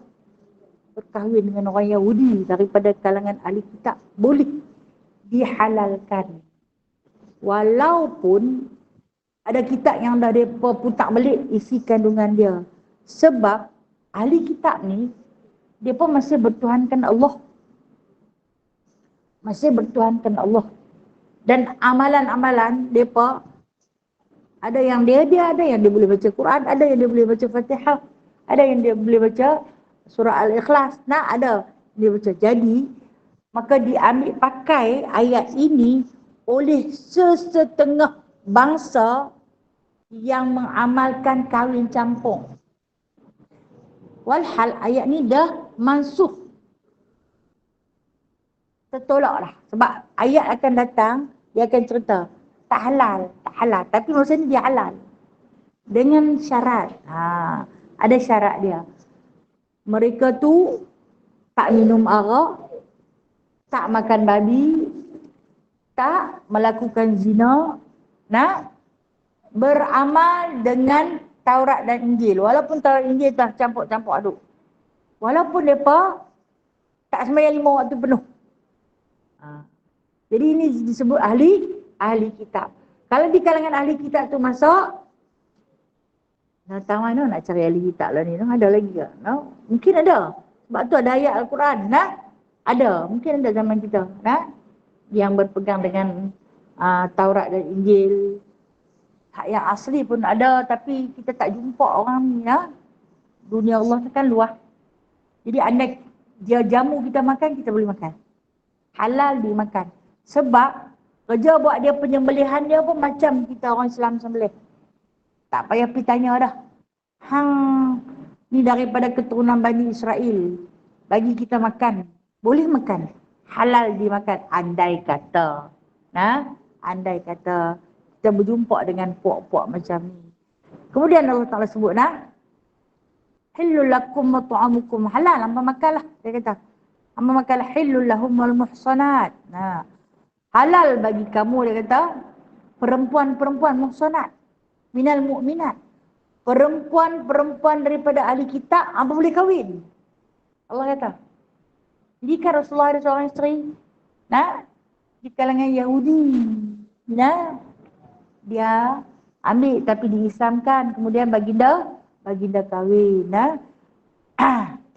berkahwin dengan orang Yahudi daripada kalangan ahli kitab? Boleh. Dihalalkan. Walaupun ada kitab yang dah mereka putar balik isi kandungan dia. Sebab ahli kitab ni, mereka masih bertuhankan Allah. Masih bertuhankan Allah. Dan amalan-amalan mereka, ada yang dia ada yang dia boleh baca Quran, ada yang dia boleh baca Fatihah, ada yang dia boleh baca surah Al-Ikhlas, ada dia baca. Jadi, maka diambil pakai ayat ini oleh sesetengah bangsa yang mengamalkan kahwin campur. Walhal ayat ni dah mansukh. Tertolaklah. Sebab ayat akan datang, dia akan cerita tak halal. Tapi masa ni dia halal. Dengan syarat. Ada syarat dia. Mereka tu tak minum arak, tak makan babi, tak melakukan zina, beramal dengan Taurat dan Injil. Walaupun Taurat dan Injil telah campur-campur aduk. Walaupun mereka tak sembahyang 5 waktu penuh. Jadi ini disebut ahli kitab. Kalau di kalangan ahli kitab tu masak, tahu mana nak cari ahli kitab lah ni? Ada lagi ke? Mungkin ada. Sebab tu ada ayat Al-Quran. Ada, mungkin ada zaman kita, nah, yang berpegang dengan Taurat dan Injil. Hak yang asli pun ada, tapi kita tak jumpa orang ni, ya. Dunia Allah ni kan luas. Jadi andai dia jamu kita makan, kita boleh makan. Halal dimakan. Sebab kerja buat dia penyembelihan dia pun macam kita orang Islam sembelih. Tak payah pergi tanya dah. Hang ni daripada keturunan Bani Israel, bagi kita makan. Boleh makan. Halal dimakan. Andai kata. Andai kata kita berjumpa dengan puak-puak macam ni. Kemudian Allah Ta'ala sebut, hillul lakum wa ta'amukum. Halal, hamba makanlah. Dia kata, hamba makanlah. Hillul lahum wal muhsanat. Halal bagi kamu, dia kata, perempuan-perempuan muhsanat. Minal mu'minat. Perempuan-perempuan daripada ahli kitab, hamba boleh kahwin. Allah kata. Jadi kan Rasulullah ada seorang isteri, di kalangan Yahudi. Dia ambil tapi diislamkan. Kemudian baginda kahwin.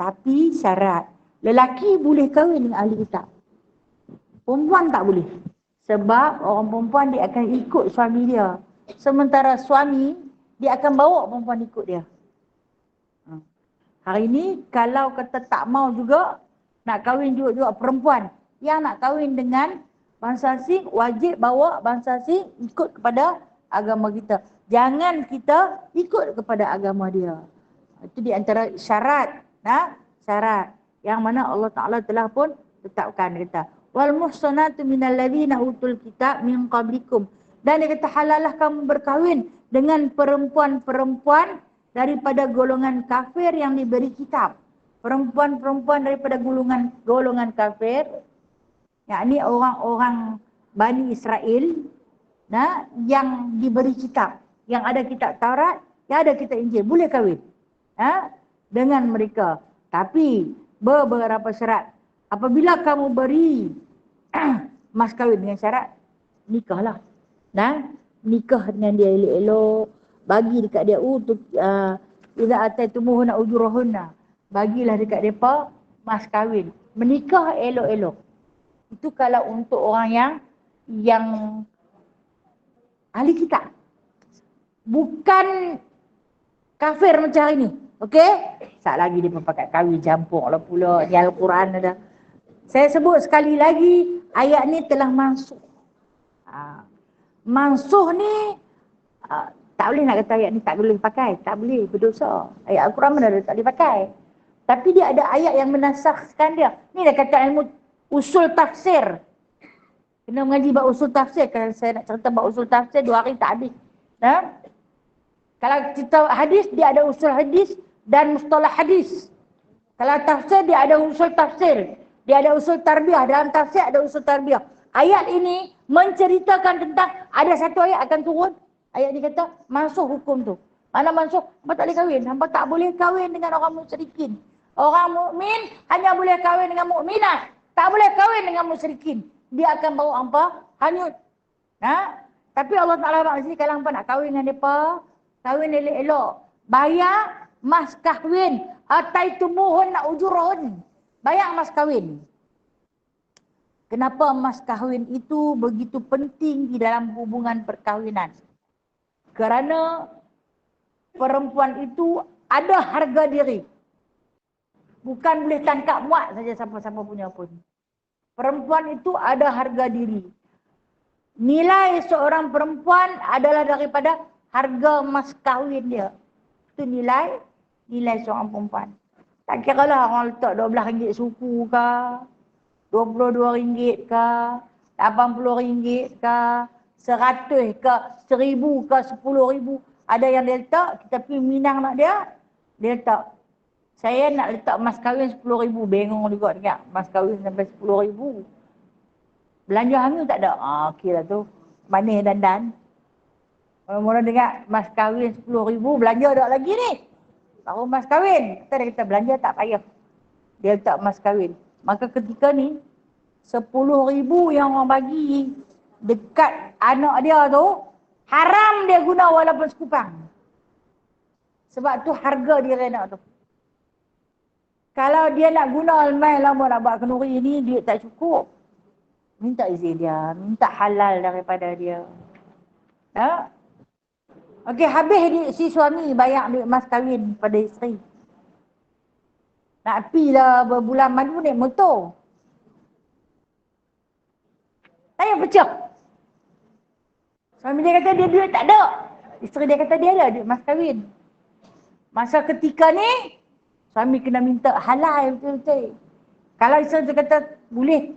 Tapi syarat, lelaki boleh kahwin dengan ahli kitab, perempuan tak boleh. Sebab orang perempuan dia akan ikut suami dia. Sementara suami, dia akan bawa perempuan ikut dia. Hari ni kalau kata tak mau juga, nak kahwin juga perempuan yang nak kahwin dengan bangsa asing, wajib bawa bangsa asing ikut kepada agama kita. Jangan kita ikut kepada agama dia. Itu di antara syarat. Syarat yang mana Allah Ta'ala telah pun tetapkan. Dia kata, wal muhsanatu minal ladzina utul kitab min qablikum. Dan dia kata, halalah kamu berkahwin dengan perempuan-perempuan daripada golongan kafir yang diberi kitab. Perempuan-perempuan daripada golongan kafir, yakni orang-orang Bani Israel, yang diberi kitab, yang ada kitab Taurat, yang ada kitab Injil, boleh kahwin dengan mereka. Tapi beberapa syarat. Apabila kamu beri mas kahwin dengan syarat, nikahlah. Nikah dengan dia elok-elok, bagi dekat dia untuk idza ataitumuhunna ujurahunna, bagilah dekat depa mas kahwin. Menikah elok-elok. Itu kalau untuk orang yang ahli kitab. Bukan kafir macam hari ni. Okey? Sat lagi dia pakai kahwin campur lah pula. Ni Al-Quran ada. Saya sebut sekali lagi, ayat ni telah mansuh. Mansuh ni tak boleh nak kata ayat ni tak boleh pakai. Tak boleh, berdosa. Ayat Al-Quran mana ada tak boleh pakai. Tapi dia ada ayat yang menasahkan dia. Ni dah kata ilmu usul tafsir. Kena mengaji bab usul tafsir. Kalau saya nak cerita bab usul tafsir 2 hari tak habis. Kalau cerita hadis, dia ada usul hadis dan mustalah hadis. Kalau tafsir, dia ada usul tafsir. Dia ada usul tarbiyah. Dalam tafsir ada usul tarbiyah. Ayat ini menceritakan tentang ada satu ayat akan turun. Ayat ni kata mansuh hukum tu. Mana mansuh? Hamba tak boleh kahwin. Hamba tak boleh kahwin dengan orang musyrikin. Orang mukmin hanya boleh kahwin dengan mukminat. Tak boleh kahwin dengan musyrikin. Dia akan bawa hamba hanyut. Tapi Allah Ta'ala bak sini kalau hamba nak kahwin dengan mereka, kahwin elok-elok. Bayar mas kahwin. Ataitumuhun nak ujurahun. Bayar mas kahwin. Kenapa mas kahwin itu begitu penting di dalam hubungan perkahwinan? Kerana perempuan itu ada harga diri. Bukan boleh tangkap muat saja siapa-siapa punya pun. Perempuan itu ada harga diri. Nilai seorang perempuan adalah daripada harga mas kahwin dia. Itu nilai seorang perempuan. Tak kira lah orang letak RM12 suku ke, RM22 ke, RM80 ke, RM100 ke, RM1000 ke, RM10,000. Ada yang dia letak, kita pergi Minang nak dia letak. Saya nak letak mas kahwin RM10,000. Bengong juga dekat mas kahwin sampai RM10,000. Belanja hamil tak ada. Okey lah tu. Manis dandan. Mula-mula dengar mas kahwin RM10,000, belanja tak lagi ni. Baru mas kahwin. Kita dah kata belanja tak payah. Dia letak mas kahwin. Maka ketika ni, RM10,000 yang orang bagi dekat anak dia tu, haram dia guna walaupun sekupang. Sebab tu harga diri anak tu. Kalau dia nak guna almai lama nak buat kenduri ni, duit tak cukup. Minta izin dia, minta halal daripada dia. Ha? Okey, habis si suami bayar duit mas kahwin pada isteri. Nak pi lah berbulan madu naik motor. Tanya pecah. Suami dia kata dia duit tak ada. Isteri dia kata dia ada duit mas kahwin. Masa ketika ni, suami kena minta halal betul-betul. Kalau isteri dia kata boleh,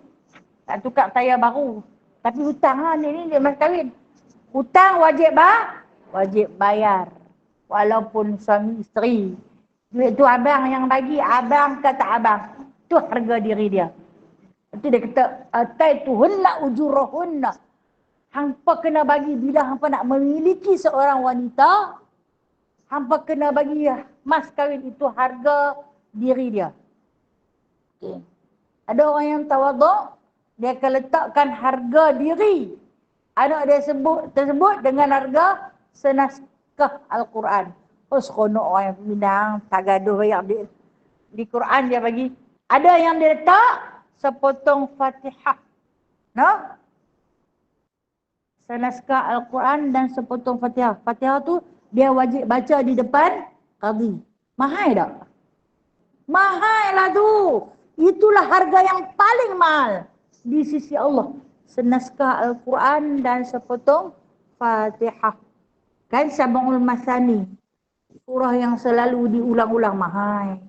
tak tukar tayar baru. Tapi hutang lah ni duit mas kahwin. Hutang wajib bayar. Walaupun suami isteri. Duit tu abang yang bagi, abang ke tak abang. Tu harga diri dia. Itu dia kata, ataituhunna ujurahunna. Hampa kena bagi bila hampa nak memiliki seorang wanita, hampa kena bagi mas kahwin itu harga diri dia. Okay. Ada orang yang tawaduk, dia akan letakkan harga diri anak dia tersebut dengan harga senaskah Al-Quran. Oh, seronok orang yang Minang, tak gaduh yang di Quran dia bagi. Ada yang dia letak sepotong Fatihah. No? Senaskah Al-Quran dan sepotong Fatihah. Fatihah tu dia wajib baca di depan qadhi. Mahal tak? Mahal lah tu. Itulah harga yang paling mahal di sisi Allah. Senaskah Al-Quran dan sepotong Fatihah. Kan Sab'ul Masani. Surah yang selalu diulang-ulang mahal.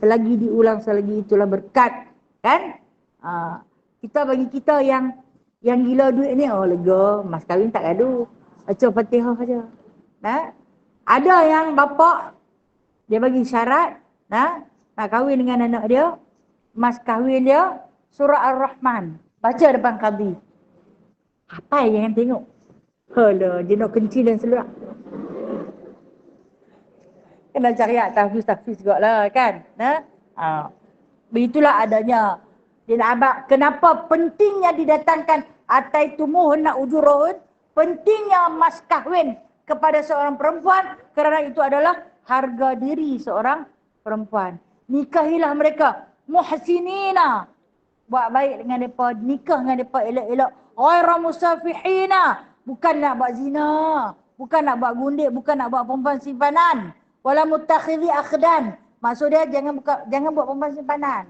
Selagi diulang, selagi itulah berkat. Kan? Kita bagi kita yang gila duit ni, oh lega, mas kahwin tak gaduh. Baca Fatihah saja. Ada yang bapa dia bagi syarat, nak kahwin dengan anak dia, mas kahwin dia surah Ar-Rahman. Baca depan qadhi. Apa yang tengok? Alah, dia nak kencing dan seluruh. Kena cari tahfiz juga lah kan. Begitulah adanya. Dia nak abang, kenapa pentingnya didatangkan ataitumuhunna ujurahun? Pentingnya mas kahwin kepada seorang perempuan kerana itu adalah harga diri seorang perempuan. Nikahilah mereka muhsinina. Buat baik dengan mereka, nikah dengan mereka elok-elok. Ghairu musafihina. Bukan nak buat zina, bukan nak buat gundik, bukan nak buat perempuan simpanan. Wala mutakhidhi akhdan. Maksudnya jangan buat perempuan simpanan.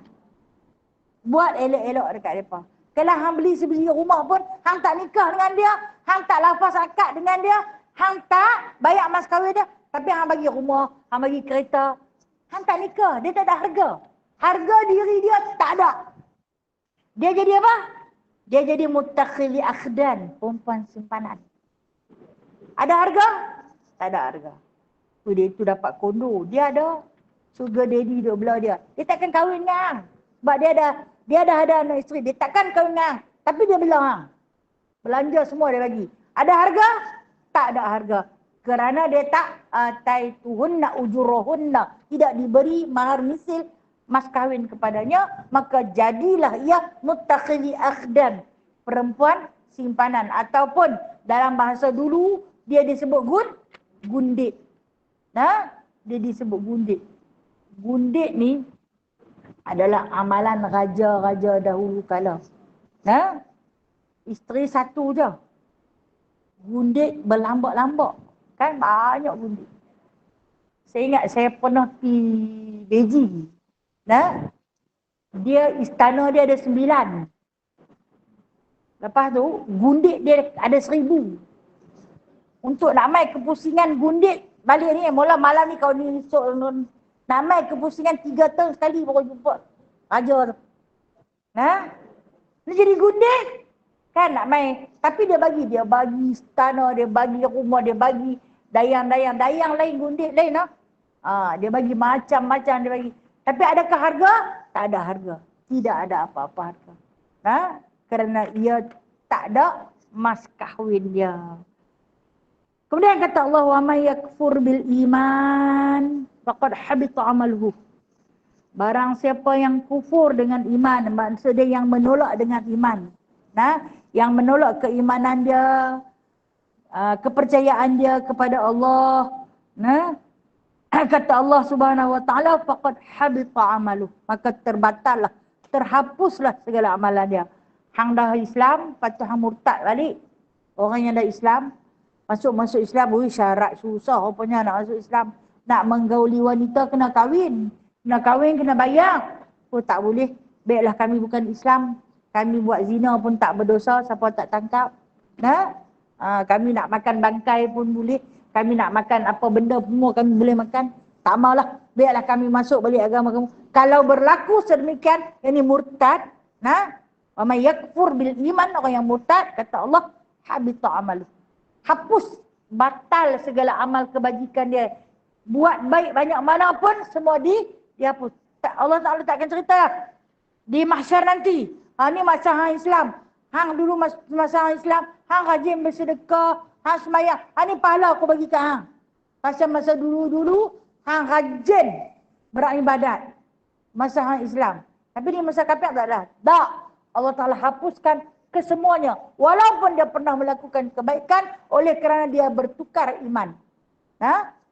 Buat elok-elok dekat mereka. Kalau hang beli sebiji rumah pun, hang tak nikah dengan dia, hang tak lafaz akad dengan dia, hang tak bayar mas kahwin dia, tapi hang bagi rumah, hang bagi kereta, hang tak nikah, dia tak ada harga. Harga diri dia tak ada. Dia jadi apa? Dia jadi mutakhili akhdan, perempuan simpanan. Ada harga? Tak ada harga. Dia itu dapat kondo, dia ada sugar daddy duduk belah dia. Dia takkan kahwin dengan hang. Sebab dia dah ada anak isteri, dia takkan kahwin dengan hang. Tapi dia bilang hang. Belanja semua dia bagi. Ada harga? Tak ada harga. Kerana dia tak ataituhunna ujurahunna, tidak diberi mahar misil mas kahwin kepadanya, maka jadilah ia mutakhili akhdan, perempuan simpanan, ataupun dalam bahasa dulu dia disebut gundik. Dia disebut gundik. Gundik ni adalah amalan raja-raja dahulu kala. Isteri satu je. Gundik berlambak-lambak. Kan banyak gundik. Saya ingat saya pernah pergi Beijing. Istana dia ada 9. Lepas tu gundik dia ada 1,000. Untuk nak main kepusingan gundik balik ni, mula malam ni kau ni esok nak main kepusingan 3 tahun sekali baru jumpa raja tu. Dia jadi gundik. Kan nak main. Tapi dia bagi istana, dia bagi rumah, dia bagi dayang-dayang. Dayang lain, gundik lain. Dia bagi macam-macam dia bagi. Tapi adakah harga? Tak ada harga. Tidak ada apa-apa harga. Kerana ia tak ada mas kahwin dia. Kemudian kata Allah, wa may yakfur bil iman faqad habita amaluhu. Barang siapa yang kufur dengan iman, maksudnya yang menolak dengan iman. Yang menolak keimanan dia, kepercayaan dia kepada Allah. Kata Allah Subhanahu wa taala, faqad habita amalu, maka terbatallah, terhapuslah segala amalan dia. Hang dah Islam, patut hang murtad balik. Orang yang dah Islam, masuk Islam, syarat susah rupanya nak masuk Islam. Nak menggauli wanita kena kahwin. Kena kahwin, kena bayar. Oh tak boleh. Baiklah kami bukan Islam. Kami buat zina pun tak berdosa, siapa tak tangkap. Nah, kami nak makan bangkai pun boleh. Kami nak makan apa benda semua kami boleh makan. Tak maulah. Biarlah kami masuk balik agama kamu. Kalau berlaku sedemikian, ini murtad. Nah, wa may yakfur bil iman, orang yang murtad, kata Allah, habita amalu. Hapus, batal segala amal kebajikan dia. Buat baik banyak mana pun, semua dihapus. Allah Ta'ala tak akan cerita di mahsyar nanti. Ni masa hang Islam. Hang dulu masa hang Islam, hang rajin bersedekah, hang semayang. Ni pahala aku bagi kat hang. Pasal masa dulu-dulu, hang rajin beribadat. Masa hang Islam. Tapi di masa kafir tak ada. Tak. Allah Ta'ala hapuskan kesemuanya. Walaupun dia pernah melakukan kebaikan, oleh kerana dia bertukar iman.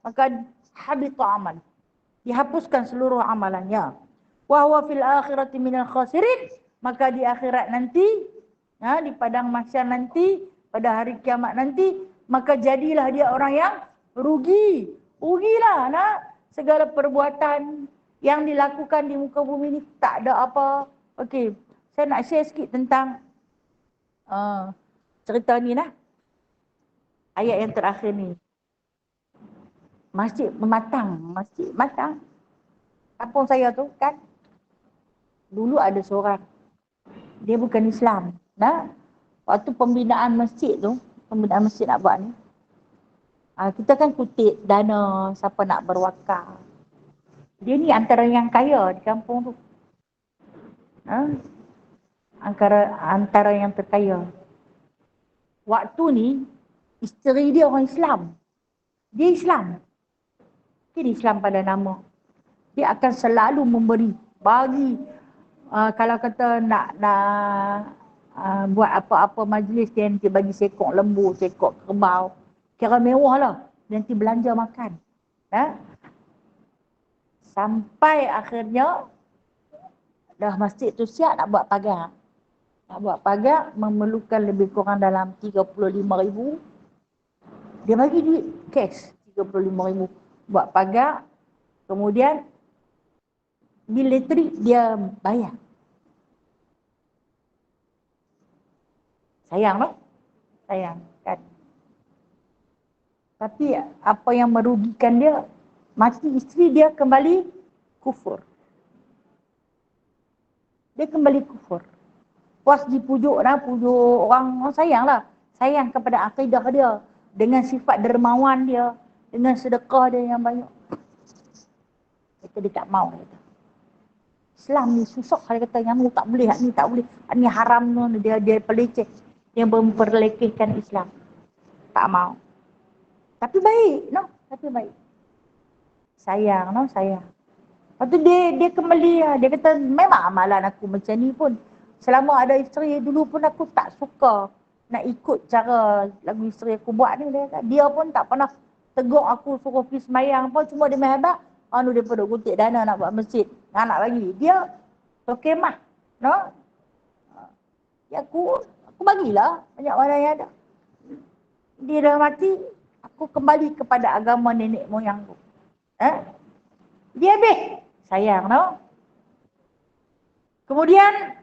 Maka habita amal. Dihapuskan seluruh amalannya. Wa huwa fil akhirati minal khasirin. Maka di akhirat nanti, di padang mahsyar nanti, pada hari kiamat nanti, maka jadilah dia orang yang rugi. Rugilah segala perbuatan yang dilakukan di muka bumi ni tak ada apa. Okey, saya nak share sikit tentang cerita ni ayat yang terakhir ni. Masjid matang. Kampung saya tu kan, dulu ada seorang, dia bukan Islam. Waktu pembinaan masjid nak buat ni, kita kan kutip dana siapa nak berwakaf. Dia ni antara yang kaya di kampung tu. Antara yang terkaya. Waktu ni, isteri dia orang Islam. Dia Islam. Dia Islam pada nama. Dia akan selalu memberi, bagi. Kalau kata nak buat apa-apa majlis, dia nanti bagi sekok lembu, sekok kerbau. Kira mewah lah. Dia nanti belanja makan. Sampai akhirnya, dah masjid tu siap nak buat pagar. Nak buat pagar memerlukan lebih kurang dalam 35,000. Dia bagi duit cash 35,000 buat pagar. Kemudian bil elektrik dia bayar. Sayang kan. Tapi apa yang merugikan dia, mati isteri dia kembali kufur. Dia kembali kufur. Puas dipujuk pujuk orang sayang lah. Sayang kepada akidah dia. Dengan sifat dermawan dia. Dengan sedekah dia yang banyak. Dia tak mau. Islam ni susah. Dia kata yang tak boleh, ni tak boleh. Ni haram tu. Dia peleceh. Dia memperlekehkan Islam. Tak mau. Tapi baik. Tapi baik. Sayang. Lepas tu dia kembali. Dia kata memang amalan aku macam ni pun. Selama ada isteri dulu pun aku tak suka nak ikut cara lagu isteri aku buat ni. Dia pun tak pernah tegur aku suruh pergi semayang pun. Cuma dia main hebat. Dia pada kutip dana nak buat masjid. Nak bagi. Dia kemah. Ya aku bagilah banyak mana yang ada. Dia dah mati. Aku kembali kepada agama nenek moyang tu. Dia habis. Sayang Kemudian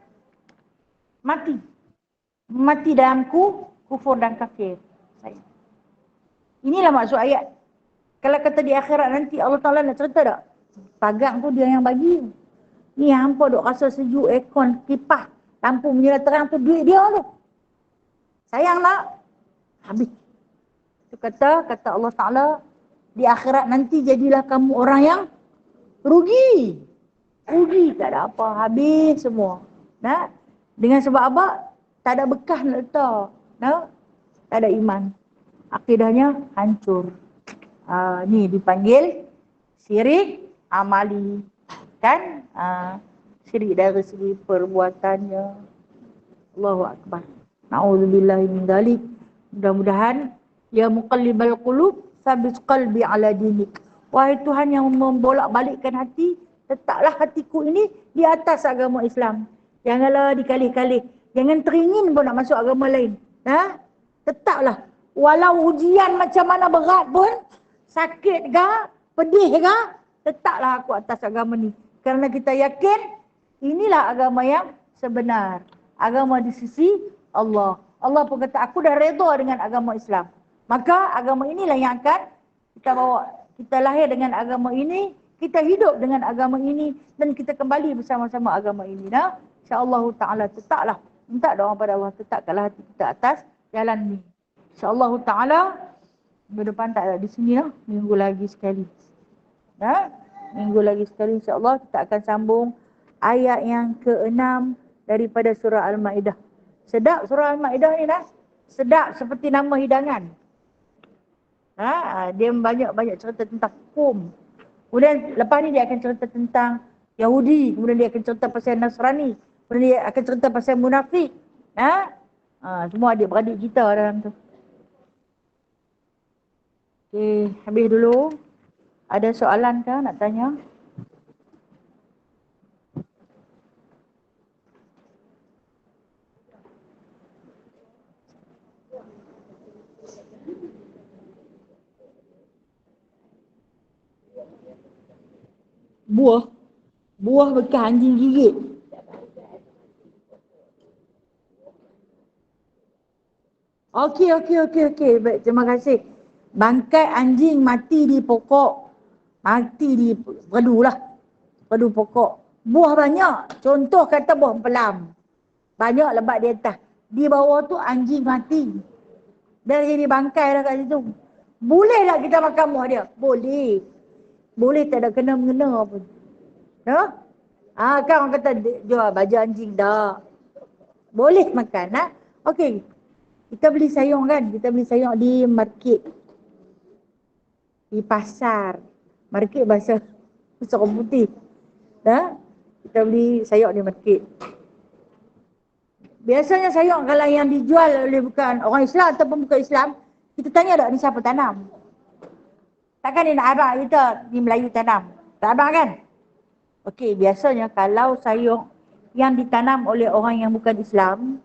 mati dalam kufur dan kafir. Inilah maksud ayat. Kalau kata di akhirat nanti Allah Ta'ala nak cerita tak? Pagang tu dia yang bagi. Ni hampa duk rasa sejuk, aircon, kipas, lampu menyala terang tu duit dia tu. Sayang tak? Habis. Itu kata Allah Ta'ala, di akhirat nanti jadilah kamu orang yang rugi. Rugi tak ada apa, habis semua. Dengan sebab apa? Tak ada bekas nak letak. Tak ada iman. Akidahnya hancur. Ni dipanggil syirik amali. Kan? Syirik dari segi perbuatannya. Allahu Akbar. Na'udzubillahi min dzalik. Mudah-mudahan ya muqallibal qulub, tsabbit qalbi ala dinik. Wahai Tuhan yang membolak-balikkan hati, letaklah hatiku ini di atas agama Islam. Janganlah dikalih-kalih. Jangan teringin pun nak masuk agama lain. Ha? Tetaplah. Walau ujian macam mana berat pun, sakit ke, pedih ke, tetaplah aku atas agama ni. Kerana kita yakin, inilah agama yang sebenar. Agama di sisi Allah. Allah pun kata, aku dah redha dengan agama Islam. Maka agama inilah yang akan kita bawa. Kita lahir dengan agama ini, kita hidup dengan agama ini, dan kita kembali bersama-sama agama ini. Nah, insya-Allah Ta'ala tetaplah. Minta doa pada Allah, tetapkanlah hati kita atas jalan ni. InsyaAllah Ta'ala, minggu depan tak ada di sini lah. Minggu lagi sekali. Ya? Minggu lagi sekali insyaAllah kita akan sambung ayat yang ke-6 daripada surah Al-Ma'idah. Sedap surah Al-Ma'idah ni dah. Sedap seperti nama hidangan. Dia banyak cerita tentang hukum. Kemudian lepas ni dia akan cerita tentang Yahudi. Kemudian dia akan cerita pasal Nasrani. Kemudian dia akan cerita pasal munafik. Semua adik-beradik kita dalam tu. Okey, habis dulu. Ada soalan ke nak tanya? Buah bekas anjing gigit. Okey. Baik, terima kasih. Bangkai anjing mati di pokok. Mati di perdu lah. Perdu pokok. Buah banyak. Contoh kata buah pelam. Banyak lebat di atas. Di bawah tu anjing mati. Dah jadi bangkai dah kat situ. Boleh tak kita makan buah dia? Boleh. Boleh tak ada kena-mengena pun. Ya? Kan orang kata jual baju anjing dah. Boleh makan. Okey. Kita beli sayur kan? Kita beli sayur di market. Di pasar. Market bahasa orang putih. Kita beli sayur di market. Biasanya sayur kalau yang dijual oleh bukan orang Islam ataupun bukan Islam, kita tanya tak ni siapa tanam? Takkan dia nak abang kita di Melayu tanam? Tak abang kan? Okey, biasanya kalau sayur yang ditanam oleh orang yang bukan Islam,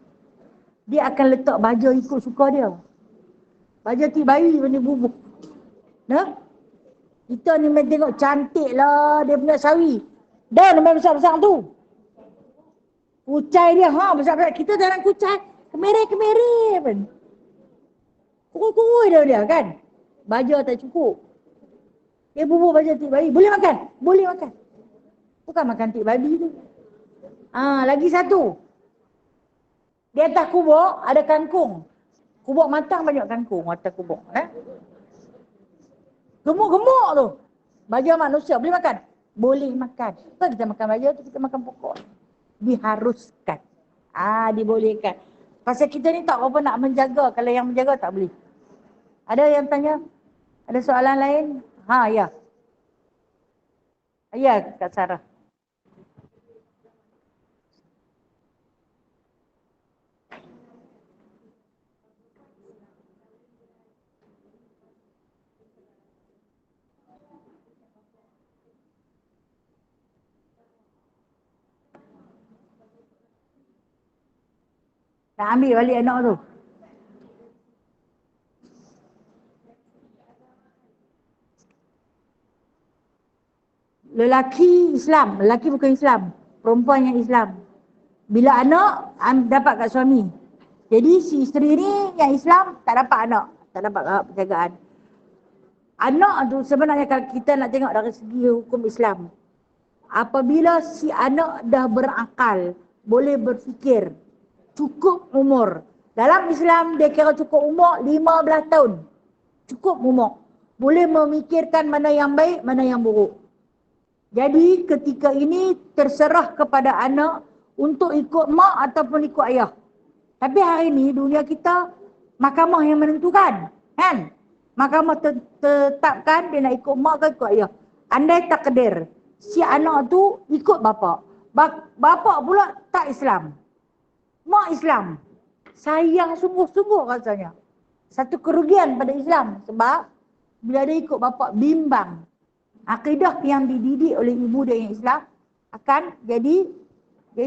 dia akan letak baja ikut suka dia. Baja ti bayi benda bubuk. Kita ni main tengok cantik lah dia punya sawi. Dah main besar-besar tu. Kucai dia, besar-besar. Kita dalam kucai, kemeri-kemeri pun. Kurus-kurus dia kan. Baja tak cukup. Dia bubuk baja tik bayi. Boleh makan? Boleh makan. Bukan makan tik babi tu. Lagi satu. Di atas kubur ada kangkung. Kubur matang banyak kangkung atas kubur. Gemuk-gemuk tu. Baja manusia. Boleh makan? Boleh makan. Bukan kita makan baja tu, kita makan pokok. Diharuskan. Dibolehkan. Pasal kita ni tak apa nak menjaga. Kalau yang menjaga tak boleh. Ada yang tanya? Ada soalan lain? Ya. Ya, Kak Sarah. Nak ambil balik anak tu. Lelaki Islam, lelaki bukan Islam. Perempuan yang Islam. Bila anak, dapat kat suami. Jadi si isteri ni yang Islam tak dapat anak. Tak dapat penjagaan. Anak tu sebenarnya kalau kita nak tengok dari segi hukum Islam. Apabila si anak dah berakal, boleh berfikir, cukup umur. Dalam Islam dia kira cukup umur 15 tahun. Cukup umur. Boleh memikirkan mana yang baik, mana yang buruk. Jadi ketika ini terserah kepada anak untuk ikut mak ataupun ikut ayah. Tapi hari ini dunia kita mahkamah yang menentukan. Kan? Mahkamah tetapkan dia nak ikut mak ke ikut ayah. Andai takdir si anak tu ikut bapa. Bapa pula tak Islam. Mak Islam. Sayang sungguh-sungguh rasanya. Satu kerugian pada Islam. Sebab bila dia ikut bapa bimbang. Akidah yang dididik oleh ibu dia yang Islam akan jadi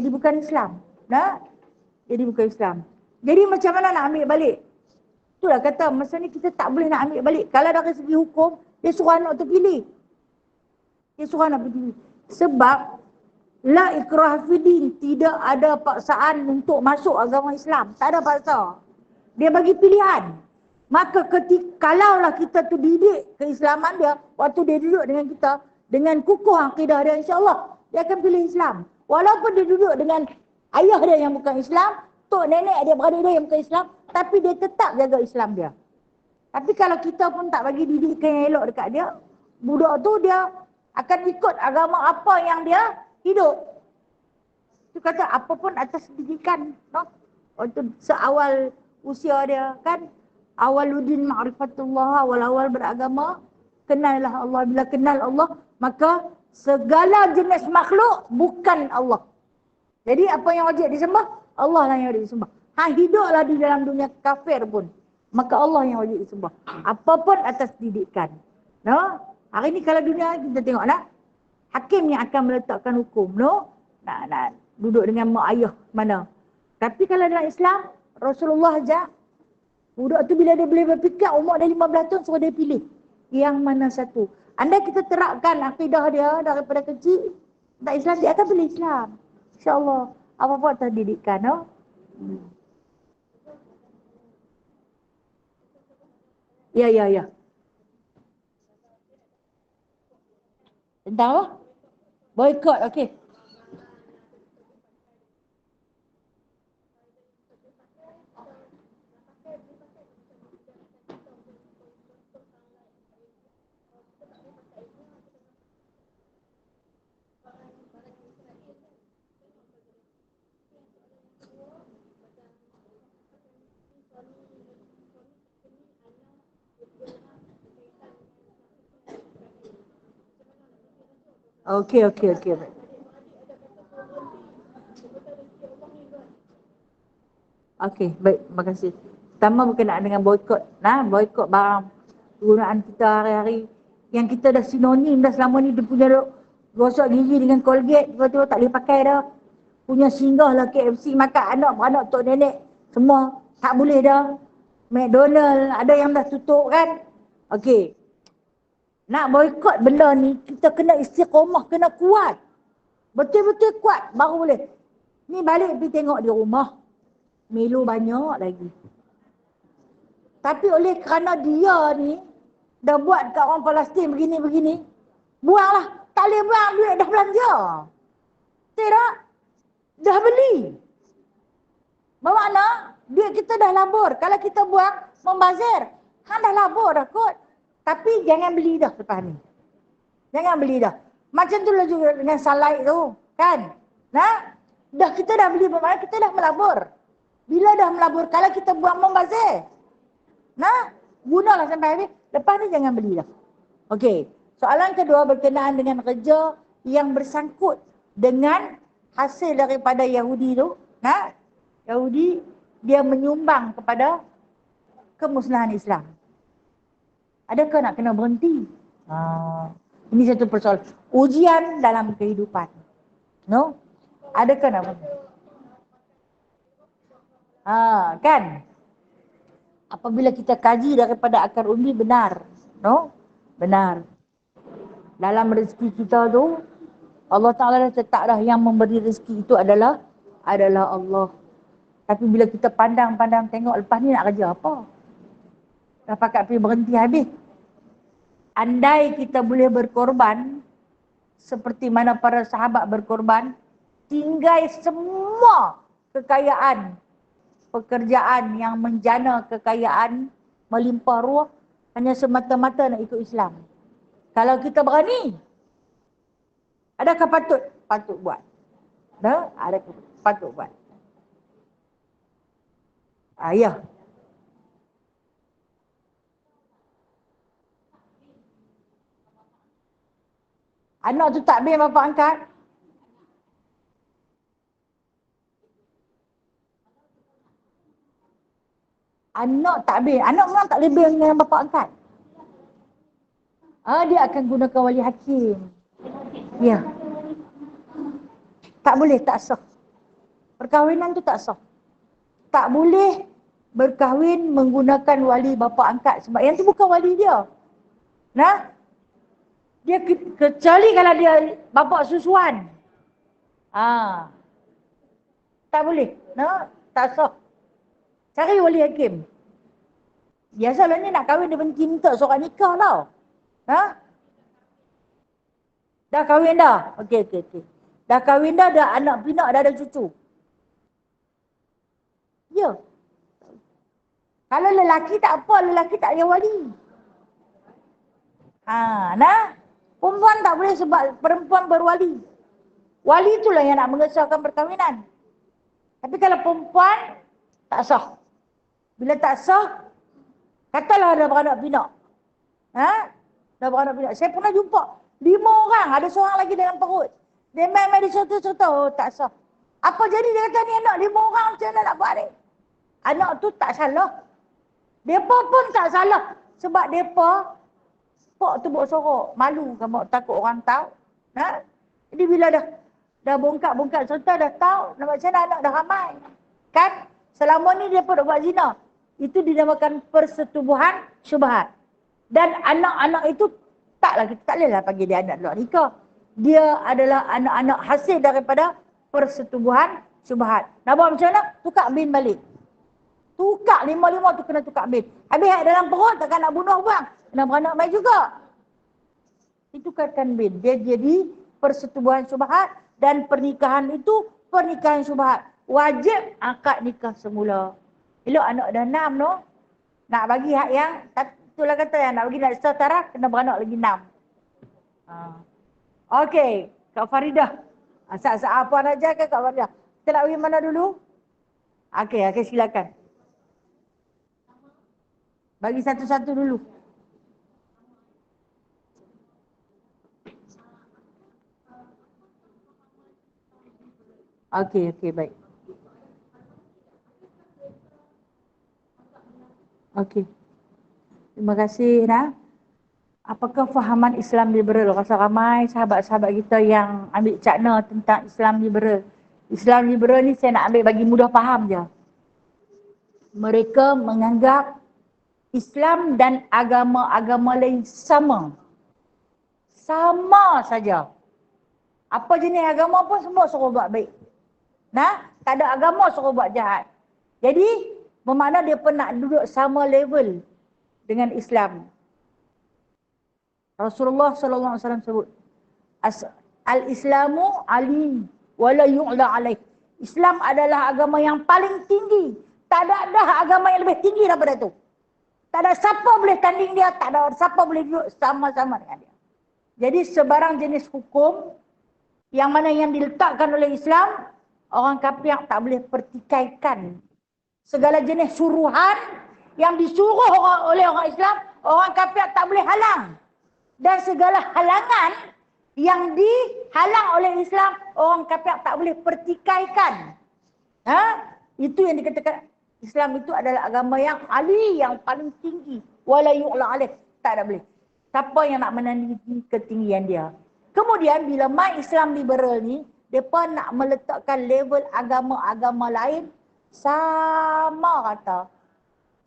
bukan Islam. Nah, jadi bukan Islam. Jadi macam mana nak ambil balik? Itulah kata masa ni kita tak boleh nak ambil balik. Kalau dari segi hukum, dia suruh anak tu pilih. Dia suruh anak pilih. Sebab la ikrah fiddin, tidak ada paksaan untuk masuk agama Islam. Tak ada paksa. Dia bagi pilihan. Maka ketika kalaulah kita tu didik keislaman dia, waktu dia duduk dengan kita, dengan kukuh akidah dia, insya-Allah dia akan pilih Islam. Walaupun dia duduk dengan ayah dia yang bukan Islam, tok nenek dia, beradik dia yang bukan Islam, tapi dia tetap jaga Islam dia. Tapi kalau kita pun tak bagi didikan yang elok dekat dia, budak tu dia akan ikut agama apa yang dia hidup. Itu kata apa pun atas didikan, no? Waktu seawal usia dia kan, awaluddin ma'rifatullah, awal-awal beragama, kenallah Allah. Bila kenal Allah, maka segala jenis makhluk bukan Allah. Jadi apa yang wajib disembah? Allah lah yang wajib disembah. Hiduplah di dalam dunia kafir pun, maka Allah yang wajib disembah. Apapun atas didikan. No? Hari ni kalau dunia kita tengoklah, hakim yang akan meletakkan hukum, no? Nak duduk dengan mak ayah mana. Tapi kalau dalam Islam, Rasulullah aja, budak tu bila dia boleh berfikir, umur dah 15 tahun, suruh dia pilih yang mana satu. Andai kita terapkan akidah dia daripada kecil, tak Islam, dia akan pilih Islam. InsyaAllah. Apa-apa atas didikan, no? Ya. Tentang apa? Boykot, okey. Okey. Okey, baik, terima kasih. Pertama berkenaan dengan boykot. Boykot barang penggunaan kita hari-hari. Yang kita dah sinonim dah selama ni, dia punya gosok gigi dengan Colgate, tiba-tiba tak boleh pakai dah. Punya singgah lah KFC, makan anak-anak tok nenek, semua tak boleh dah. McDonald, ada yang dah tutup kan. Okey. Nak boykot benda ni, kita kena istiqomah, kena kuat. Betul-betul kuat, baru boleh. Ni balik pergi tengok di rumah, Milo banyak lagi. Tapi oleh kerana dia ni dah buat kat orang Palestin begini-begini, buanglah. Tak boleh buang, duit dah belanja. Tidak? Dah beli. Bermakna duit kita dah labur. Kalau kita buang, membazir. Hang dah labur dah kot. Tapi jangan beli dah lepas ni. Jangan beli dah. Macam tu lah juga dengan salai tu. Kan? Dah kita dah beli, bermakna kita dah melabur. Bila dah melabur, kalau kita buang, membazir. Gunalah sampai habis. Lepas ni jangan beli dah. Okey. Soalan kedua berkenaan dengan kerja yang bersangkut dengan hasil daripada Yahudi tu. Yahudi, dia menyumbang kepada kemusnahan Islam. Adakah nak kena berhenti? Ini satu persoalan. Ujian dalam kehidupan. No? Adakah nak berhenti? Kan? Apabila kita kaji daripada akar umbi, benar. No? Benar. Dalam rezeki kita tu, Allah Ta'ala dah tetap dah yang memberi rezeki itu adalah Allah. Tapi bila kita pandang-pandang tengok, lepas ni nak kerja apa? Dah pakat pergi berhenti habis. Andai kita boleh berkorban seperti mana para sahabat berkorban, tinggal semua kekayaan, pekerjaan yang menjana kekayaan, melimpah ruah, hanya semata-mata nak ikut Islam. Kalau kita berani, adakah patut? Patut buat. Adakah patut buat? Ya. Anak tu takbir bapa angkat. Anak takbir. Anak memang tak boleh dengan bapa angkat. Dia akan gunakan wali hakim. Ya. Tak boleh, tak sah. Perkahwinan tu tak sah. Tak boleh berkahwin menggunakan wali bapa angkat sebab yang tu bukan wali dia. Nah, dia kecuali kalau dia bapa susuan. Tak boleh. Nah, tak sah. Cari wali hakim. Biasalah ni nak kahwin dia benci minta surat nikah tau. Dah kahwin dah? Okey. Dah kahwin dah, dah anak pinak, dah ada cucu. Ya. Kalau lelaki tak apa, lelaki tak payah wali. Perempuan tak boleh sebab perempuan berwali. Wali itulah yang nak mengesahkan perkahwinan. Tapi kalau perempuan, tak sah. Bila tak sah, katalah ada beranak pinak. Dah beranak pinak. Saya pernah jumpa 5 orang, ada seorang lagi dalam perut. Dia main di soto-soto, tak sah. Apa jadi dia kata ni anak 5 orang macam mana nak buat ni? Anak tu tak salah. Depa pun tak salah. Sebab depa, pok tu buat sorok. Malu kan, takut orang tahu. Jadi bila dah bongkak-bongkak serta dah tahu, nak macam mana anak dah ramai. Kan? Selama ni depa dah buat zina. Itu dinamakan persetubuhan syubhat. Dan anak-anak itu kita tak bolehlah panggil dia anak luar nikah. Dia adalah anak-anak hasil daripada persetubuhan syubhat. Nak buat macam mana? Tukar bin balik. Tukar 5 tu kena tukar bin. Habis dalam perut takkan nak bunuh orang. Kena beranak mai juga. Ditukarkan bin. Dia jadi persetubuhan syubhat dan pernikahan itu pernikahan syubhat. Wajib akad nikah semula. Elok anak dah 6 no. Nak bagi hak yang itulah kata yang nak bagi nak setara kena beranak lagi 6. Okey, Kak Faridah. Asal-asal apa nak jaga Kak Faridah? Kita nak pergi mana dulu? Okey, silakan. Bagi satu-satu dulu. Okey, baik. Okey. Terima kasih, Apakah fahaman Islam liberal? Rasa ramai sahabat-sahabat kita yang ambil cakna tentang Islam liberal. Islam liberal ni saya nak ambil bagi mudah faham je. Mereka menganggap Islam dan agama-agama lain sama. Sama saja. Apa jenis agama pun semua suruh buat baik. Tak ada agama suruh buat jahat. Jadi, bermakna dia pun nak duduk sama level dengan Islam. Rasulullah sallallahu alaihi wasallam sebut, Al-Islamu ali wala yu'la alaih. Islam adalah agama yang paling tinggi. Tak ada agama yang lebih tinggi daripada itu. Tak ada siapa boleh tanding dia, tak ada siapa boleh duduk sama-sama dengan dia. Jadi sebarang jenis hukum yang mana yang diletakkan oleh Islam, orang kafir tak boleh pertikaikan. Segala jenis suruhan yang disuruh oleh orang Islam, orang kafir tak boleh halang. Dan segala halangan yang dihalang oleh Islam, orang kafir tak boleh pertikaikan. Itu yang dikatakan Islam itu adalah agama yang ali, yang paling tinggi. Wala yu'la alaih. Tak ada boleh. Siapa yang nak menandingi ketinggian dia. Kemudian bila mai Islam liberal ni, mereka nak meletakkan level agama-agama lain sama kata.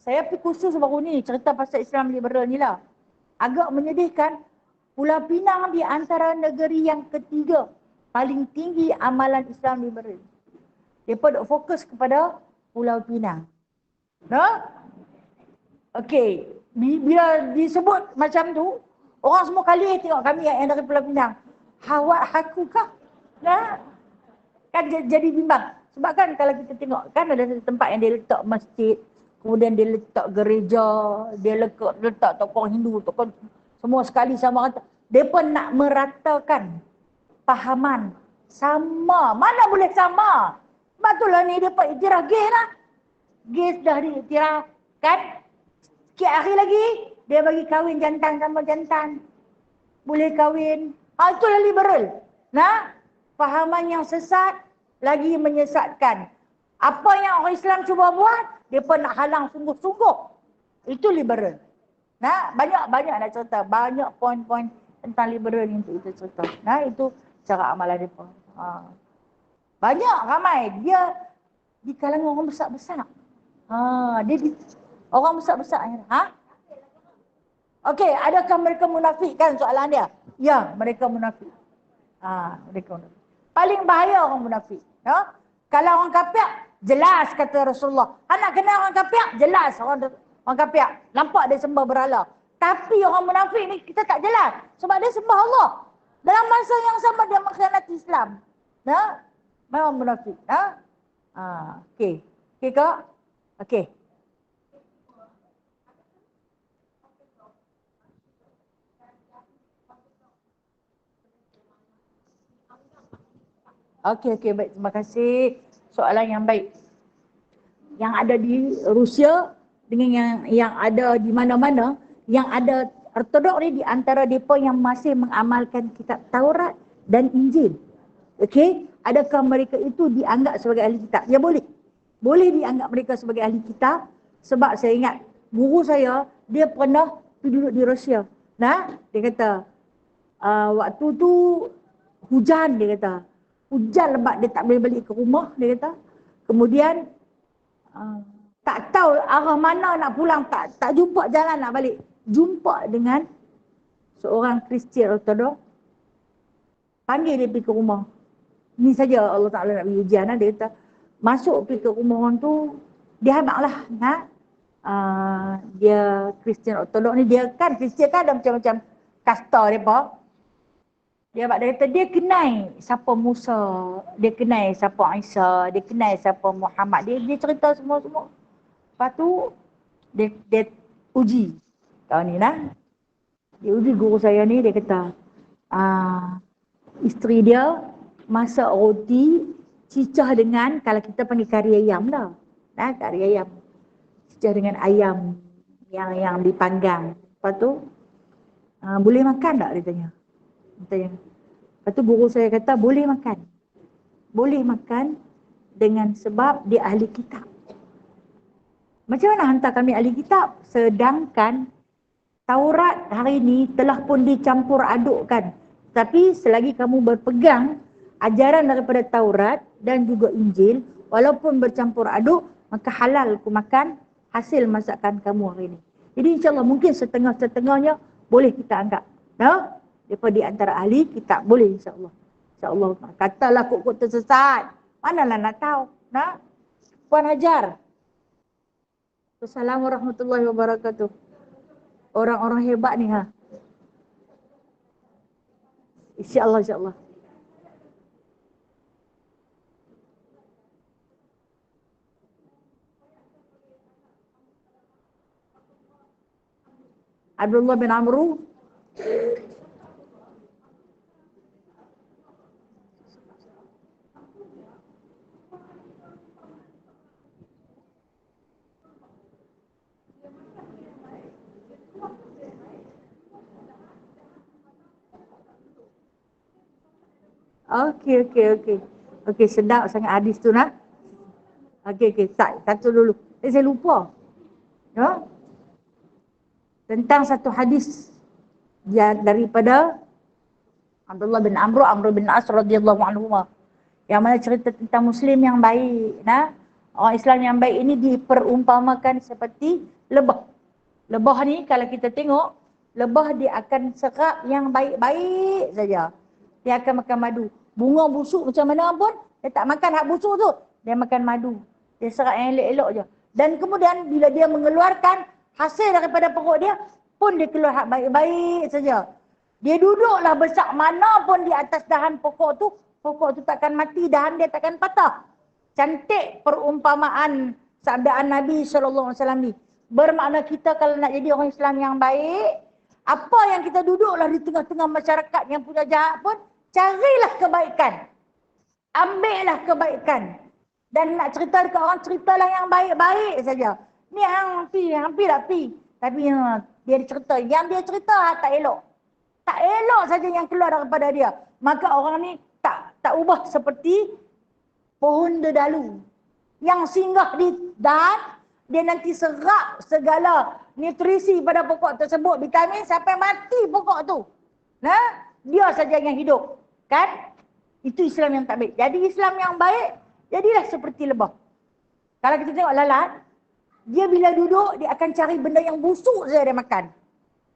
Saya pergi kursus baru ni, cerita pasal Islam liberal ni lah. Agak menyedihkan, Pulau Pinang di antara negeri yang ketiga paling tinggi amalan Islam liberal. Mereka duk fokus kepada Pulau Pinang. Okey, bila disebut macam tu, orang semua kali tengok kami yang dari Pulau Pinang. Hawat haku kah? Kan jadi bimbang. Sebab kan kalau kita tengok, kan ada satu tempat yang dia letak masjid, kemudian dia letak gereja, dia letak tokoh Hindu, tokoh semua sekali sama kata. Dia pun nak meratakan fahaman sama. Mana boleh sama? Sebab itulah ni dia pun iktiraf gay lah. Gay dah diiktiraf. Kan? Sikit hari lagi, dia bagi kahwin jantan sama jantan. Boleh kahwin. Itulah liberal. Fahaman yang sesat lagi menyesatkan. Apa yang orang Islam cuba buat, dia pun nak halang sungguh-sungguh. Itu liberal. Nah, banyak nak cerita. Banyak poin-poin tentang liberal ni untuk kita cerita. Nah, itu cara amalan mereka. Banyak ramai. Dia di kalangan orang besar-besar. Dia di orang besar-besar. Okey, adakah mereka munafik kan soalan dia? Ya, mereka munafik. Mereka munafik. Paling bahaya orang munafik. Ya? Kalau orang kafir, jelas kata Rasulullah. Nak kenal orang kafir, jelas orang kafir. Nampak dia sembah berhala. Tapi orang munafik ni kita tak jelas. Sebab dia sembah Allah. Dalam masa yang sama dia mengkhianati Islam. Ya? Memang munafik. Ya? Okey. Okey kak? Okey. Okey, baik. Terima kasih. Soalan yang baik. Yang ada di Rusia dengan yang ada di mana-mana, yang ada Ortodok ni di antara mereka yang masih mengamalkan kitab Taurat dan Injil. Okey, adakah mereka itu dianggap sebagai ahli kitab? Ya boleh. Boleh dianggap mereka sebagai ahli kitab sebab saya ingat guru saya, dia pernah duduk di Rusia. Nah, dia kata waktu tu hujan, dia kata. Hujan lebat, dia tak boleh balik ke rumah, dia kata. Kemudian tak tahu arah mana nak pulang, tak jumpa jalan nak balik. Jumpa dengan seorang Kristian Ortodok, panggil dia pergi ke rumah. Ni saja Allah Ta'ala nak bagi ujian. Dia kata, masuk pergi ke rumah orang tu, dia habaklah. Dia Kristian Ortodok ni, dia kan Kristian kan ada macam-macam kasta mereka. Dia kata dia kenal siapa Musa, dia kenal siapa Isa, dia kenal siapa Muhammad. Dia cerita semua-semua. Lepas tu dia uji tahun ni lah. Dia uji guru saya ni, dia kata isteri dia masak roti cicah dengan, kalau kita panggil kari ayam lah. Kari ayam. Cicah dengan ayam yang dipanggang. Lepas tu boleh makan tak, dia tanya. Lepas tu guru saya kata boleh makan. Boleh makan dengan sebab dia ahli kitab. Macam mana hantar kami ahli kitab? Sedangkan Taurat hari ini telah pun dicampur adukkan. Tapi selagi kamu berpegang ajaran daripada Taurat dan juga Injil, walaupun bercampur aduk, maka halal ku makan hasil masakan kamu hari ini. Jadi insyaAllah mungkin setengah-setengahnya boleh kita anggap. Daripada di antara ahli kitab boleh insyaAllah. InsyaAllah. Katalah kok tersesat. Manalah nak tahu. Puan Hajar. Assalamualaikum warahmatullahi wabarakatuh. Orang-orang hebat ni InsyaAllah, insyaAllah. Abdullah bin Amru. Okey, sedap sangat hadis tu nak. Okey, satu dulu. Saya lupa. Tentang satu hadis daripada Abdullah bin Amr bin As radhiyallahu anhu, yang mana cerita tentang Muslim yang baik. Orang Islam yang baik ini diperumpamakan seperti lebah. Lebah ni kalau kita tengok, lebah dia akan serap yang baik-baik saja. Dia akan makan madu. Bunga busuk macam mana pun, dia tak makan hak busuk tu. Dia makan madu. Dia serap yang elok-elok je. Dan kemudian bila dia mengeluarkan hasil daripada perut dia, pun dia keluar hak baik-baik saja. Dia duduklah besar mana pun di atas dahan pokok tu takkan mati, dahan dia takkan patah. Cantik perumpamaan sabdaan Nabi SAW ni. Bermakna kita kalau nak jadi orang Islam yang baik, apa yang kita duduklah di tengah-tengah masyarakat yang punya jahat pun, carilah kebaikan. Ambillah kebaikan. Dan nak cerita dekat orang, ceritalah yang baik-baik saja. Ni hampir dah pi. Tapi dia cerita, yang dia cerita tak elok. Tak elok saja yang keluar daripada dia. Maka orang ni tak ubah seperti pohon dedalu. Yang singgah di dahan, dia nanti serap segala nutrisi pada pokok tersebut, vitamin sampai mati pokok tu. Nah, dia saja yang hidup. Kan? Itu Islam yang tak baik. Jadi Islam yang baik, jadilah seperti lebah. Kalau kita tengok lalat, dia bila duduk, dia akan cari benda yang busuk saja dia makan.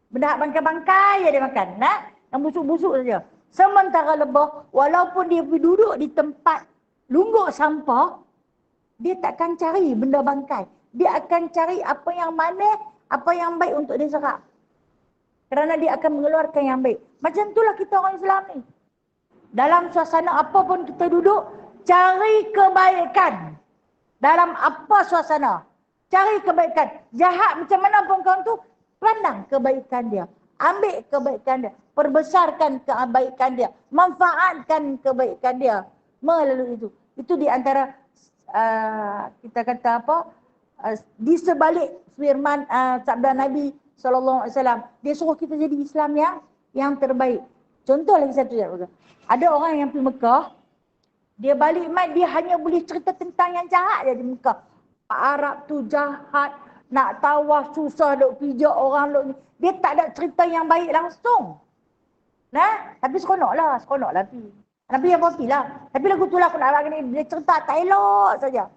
Benda bangkai-bangkai dia makan. Nah, yang busuk-busuk saja. Sementara lebah, walaupun dia duduk di tempat lungguk sampah, dia takkan cari benda bangkai. Dia akan cari apa yang manis, apa yang baik untuk dia serap. Kerana dia akan mengeluarkan yang baik. Macam itulah kita orang Islam ni. Dalam suasana apa pun kita duduk, cari kebaikan. Dalam apa suasana, cari kebaikan. Jahat macam mana pun kawan tu, pandang kebaikan dia. Ambil kebaikan dia. Perbesarkan kebaikan dia. Manfaatkan kebaikan dia. Melalui itu. Itu di antara kita kata apa? Di sebalik firman sabda Nabi SAW. Dia suruh kita jadi Islam yang terbaik. Contoh lagi satu. Ada orang yang pergi Mekah. Dia balik mat, dia hanya boleh cerita tentang yang jahat je di Mekah. Arab tu jahat. Nak tawaf susah duk pijak orang duk ni. Dia tak ada cerita yang baik langsung. Nah, tapi seronok lah pi. Nabi yang pi lah. Tapi lagu tu lah aku nak abang ni, dia cerita tak elok saja.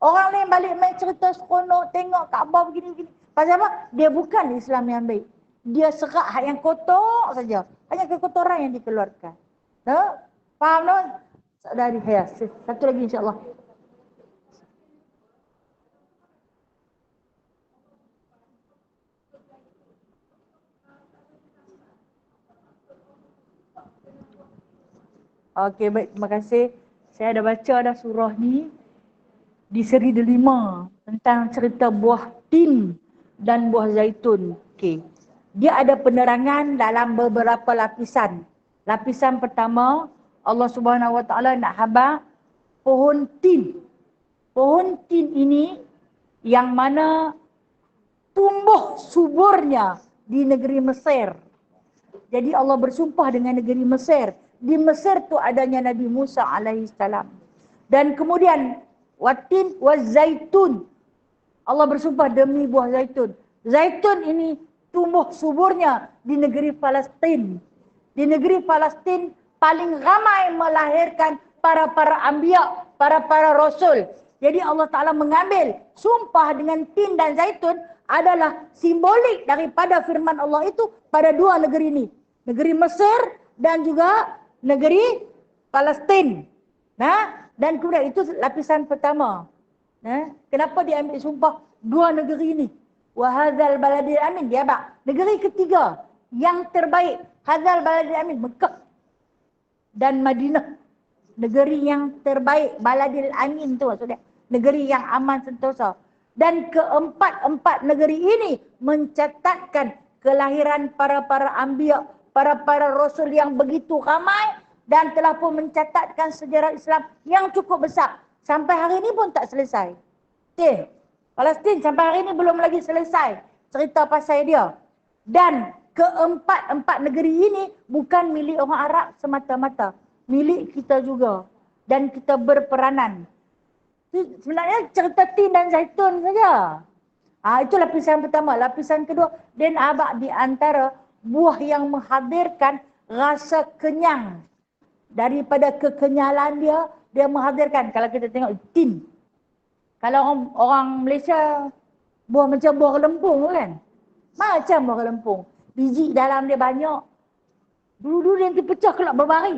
Orang lain balik main cerita seronok, tengok Kaabah begini-begini. Pasal apa? Dia bukan Islam yang baik. Dia serak hak yang kotor saja. Hanya kekotoran yang dikeluarkan. Nah, faham tak? Dari satu lagi insya-Allah. Okey, baik. Terima kasih. Saya dah baca dah surah ni di seri 5 tentang cerita buah tin dan buah zaitun. Okey. Dia ada penerangan dalam beberapa lapisan. Lapisan pertama, Allah Subhanahu Wa Taala nak khabar pohon tin. Pohon tin ini yang mana tumbuh suburnya di negeri Mesir. Jadi Allah bersumpah dengan negeri Mesir. Di Mesir tu adanya Nabi Musa alaihissalam. Dan kemudian watin wazaitun. Allah bersumpah demi buah zaitun. Zaitun ini tumbuh suburnya di negeri Palestin. Di negeri Palestin paling ramai melahirkan para anbiya, para rasul. Jadi Allah Ta'ala mengambil sumpah dengan tin dan zaitun adalah simbolik daripada firman Allah itu pada dua negeri ini. Negeri Mesir dan juga negeri Palestin. Nah, dan kemudian itu lapisan pertama. Nah, kenapa diambil sumpah dua negeri ini? Wa hadzal baladil amin, dia bak. Negeri ketiga yang terbaik, hadzal baladil amin, Mekah dan Madinah. Negeri yang terbaik, baladil amin tu maksudnya. Negeri yang aman sentosa. Dan keempat-empat negeri ini mencatatkan kelahiran para anbiya, para rasul yang begitu ramai dan telah pun mencatatkan sejarah Islam yang cukup besar. Sampai hari ini pun tak selesai. Okay. Palestin sampai hari ini belum lagi selesai cerita pasal dia. Dan keempat-empat negeri ini bukan milik orang Arab semata-mata. Milik kita juga. Dan kita berperanan. Sebenarnya cerita tin dan zaitun saja. Itu lapisan pertama. Lapisan kedua, dan abak di antara buah yang menghadirkan rasa kenyang. Daripada kekenyalan dia, dia menghadirkan. Kalau kita tengok tin. Kalau orang Malaysia, buah macam buah lempung kan? Macam buah lempung. Biji dalam dia banyak. Dulu-dulu nanti pecah kelak berbari.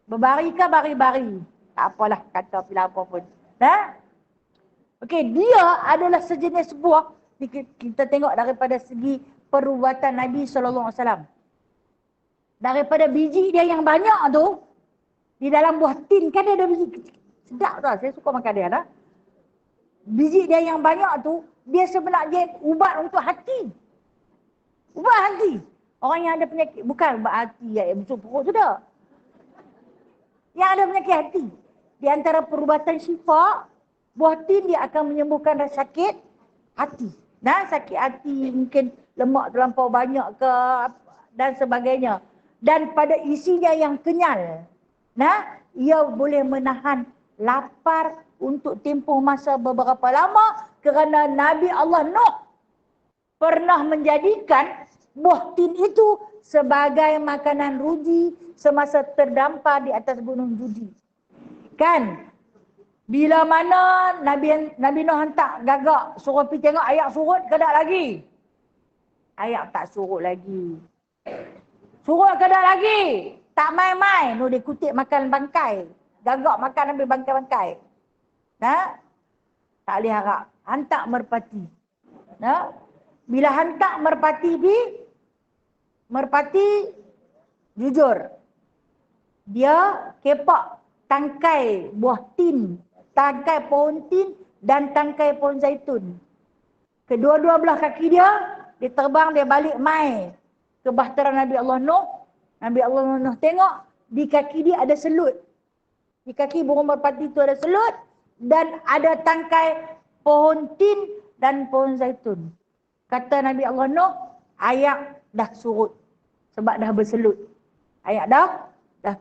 Berbari ke bari-bari? Tak apalah kata bila apa pun. Nah? Okey, dia adalah sejenis buah. Kita tengok daripada segi perubatan Nabi SAW. Daripada biji dia yang banyak tu, di dalam buah tin kan ada biji kecil. Sedap tu, saya suka makan dia lah. Biji dia yang banyak tu, dia sebenarnya ubat untuk hati. Ubat hati. Orang yang ada penyakit, bukan ubat hati yang busuk perut tu dah. Yang ada penyakit hati. Di antara perubatan syifa, buah tin dia akan menyembuhkan rasa sakit hati. Nah, sakit hati mungkin lemak terlampau banyak ke dan sebagainya. Dan pada isinya yang kenyal. Nah, ia boleh menahan lapar untuk tempoh masa beberapa lama kerana Nabi Allah Nuh pernah menjadikan buah tin itu sebagai makanan ruji semasa terdampar di atas gunung Judi. Kan? Bila mana Nabi Nuh hantar gagak suruh pergi tengok ayak surut ke tak lagi? Ayak tak surut lagi. Surut ke tak lagi? Tak main-main. Nuh dia kutip makan bangkai. Gagak makan ambil bangkai-bangkai. Nah, tak boleh harap. Hantar merpati. Nah, bila hantar merpati pergi, merpati jujur. Dia kepak tangkai buah tin, tangkai pohon tin dan tangkai pohon zaitun. Kedua-dua belah kaki dia terbang, dia balik mai ke bahtera Nabi Allah Nuh. Nabi Allah Nuh tengok di kaki dia ada selut. Di kaki burung merpati itu ada selut dan ada tangkai pohon tin dan pohon zaitun. Kata Nabi Allah Nuh, ayak dah surut sebab dah berselut. Ayak dah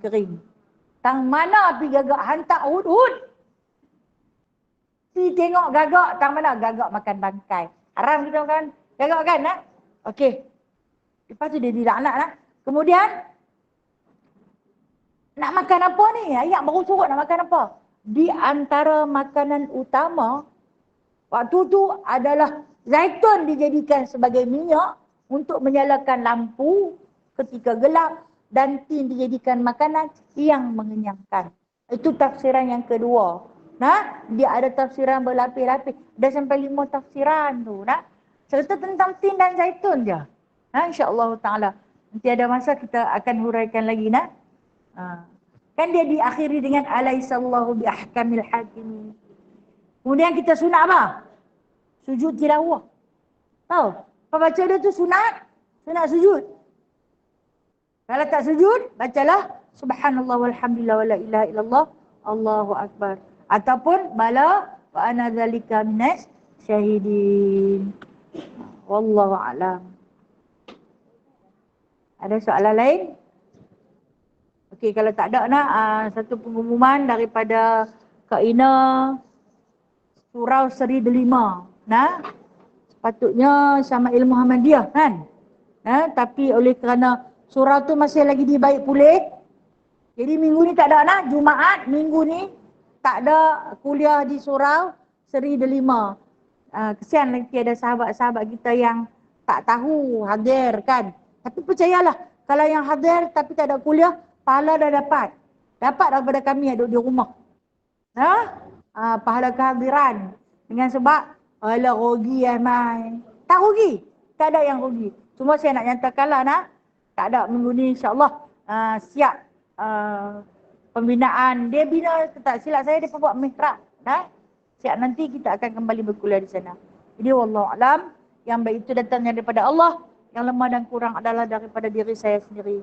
kering. Tang mana pergi gagak hantar hud-hud? Pergi tengok gagak, tang mana gagak makan bangkai. Haram kita makan gagak kan? Okey. Lepas tu dia dilaknat lah. Kemudian, nak makan apa ni? Ayak baru surut nak makan apa? Di antara makanan utama, waktu tu adalah zaitun dijadikan sebagai minyak untuk menyalakan lampu ketika gelap dan tin dijadikan makanan yang mengenyangkan. Itu tafsiran yang kedua. Nah, dia ada tafsiran berlapis-lapis. Dah sampai 5 tafsiran tu. Nah, cerita tentang tin dan zaitun je. Nah, insya-Allah taala. Nanti ada masa kita akan huraikan lagi nah. Kan dia diakhiri dengan alaisallahu bi ahkamil hakimin. Kemudian kita sunat apa? Sujud tilawah. Tahu? Apa baca dia tu sunat? Sunat sujud. Kalau tak sujud, bacalah subhanallah walhamdulillah wala ilaha illallah Allahu akbar. Ataupun bala wa ana zalika minas syahidin. Wallahu a'lam. Ada soalan lain? Okey, kalau tak ada nak satu pengumuman daripada Kak Ina Surau Seri Delima. Nah, sepatutnya sama ilmu Muhammadiyah kan? Tapi oleh kerana surau tu masih lagi dibaik pulih. Jadi minggu ni tak ada nak, Jumaat minggu ni tak ada kuliah di Surau Seri Delima. Kesian lagi ada sahabat-sahabat kita yang tak tahu hadir kan. Tapi percayalah, kalau yang hadir tapi tak ada kuliah, pahala dah dapat. Dapat daripada kami yang duduk di rumah. Pahala kehadiran. Dengan sebab, alah rugi mai. Tak rugi. Tak ada yang rugi. Cuma saya nak nyatakanlah nak. Tak ada minggu ni insyaAllah siap pembinaan. Dia bina, tak silap saya dia buat mihrab. Siap nanti kita akan kembali berkuliah di sana. Jadi wallahualam, yang baik itu datangnya daripada Allah, yang lemah dan kurang adalah daripada diri saya sendiri.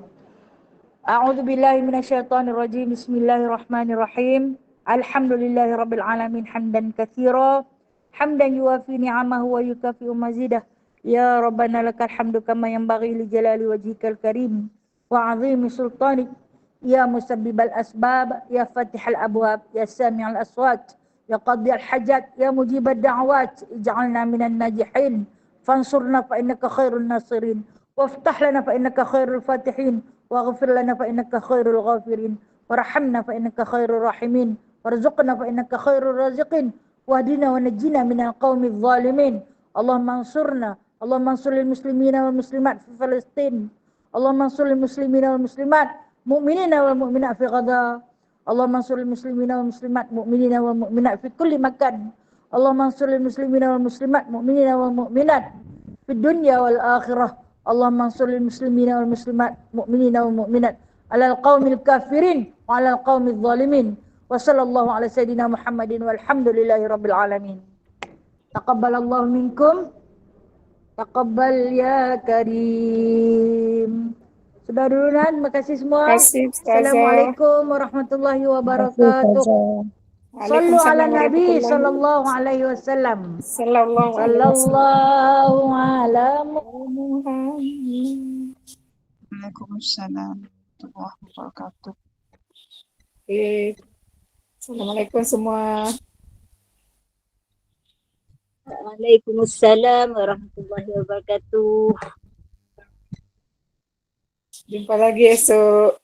A'udzubillahi minasyaitonirrajim. Bismillahirrahmanirrahim. Alhamdulillahirabbil alamin hamdan katsira, hamdan yuwafi ni'amahu wa yukafi'u mazidah. Ya Rabbana lakal hamdu kama yanbaghi li jalali wajhikal karim wa 'azimi sultanik. Ya musabbibal asbab, ya fatihal abwab, ya sami'al aswat, ya qadiyal hajat, ya mujibad da'awat. Ij'alna minan najihin, fansurna fa innaka khairun nasirin, waftah lana fa innaka khairul fatihin, waghfir lana fa innaka khairul ghafirin, warhamna fa innaka khairur rahimin, warzuqna fa innaka khairur raziqin, wahdina wa najjina minal qaumidh zalimin. Allahumma ansurna, Allahumma ansuril muslimina wal muslimat fi Palestin, Allahumma ansuril muslimina wal muslimat mu'minina wal mu'minat fi Gaza. Allahumma ansuril muslimina wal muslimat mu'minina wal mu'minat fi kulli makan. Allahumma ansuril muslimina wal muslimat mu'minina wal mu'minat fi dunya wal akhirah. Allahumma ansuril muslimina wal muslimat mu'minina wal mu'minat alal qaumil kafirin wa alal qaumil zalimin. Wa sallallahu ala sayyidina Muhammadin walhamdulillahi rabbil alamin. Taqabbalallahu minkum, taqabbal ya karim. Sudah dulu kan? Terima kasih semua. Assalamualaikum warahmatullahi wabarakatuh. Sallu ala Nabi sallallahu alaihi wasallam. Sallallahu ala Muhammad. Waalaikumsalam warahmatullahi wabarakatuh. Assalamualaikum semua. Waalaikumsalam warahmatullahi wabarakatuh. Jumpa lagi esok.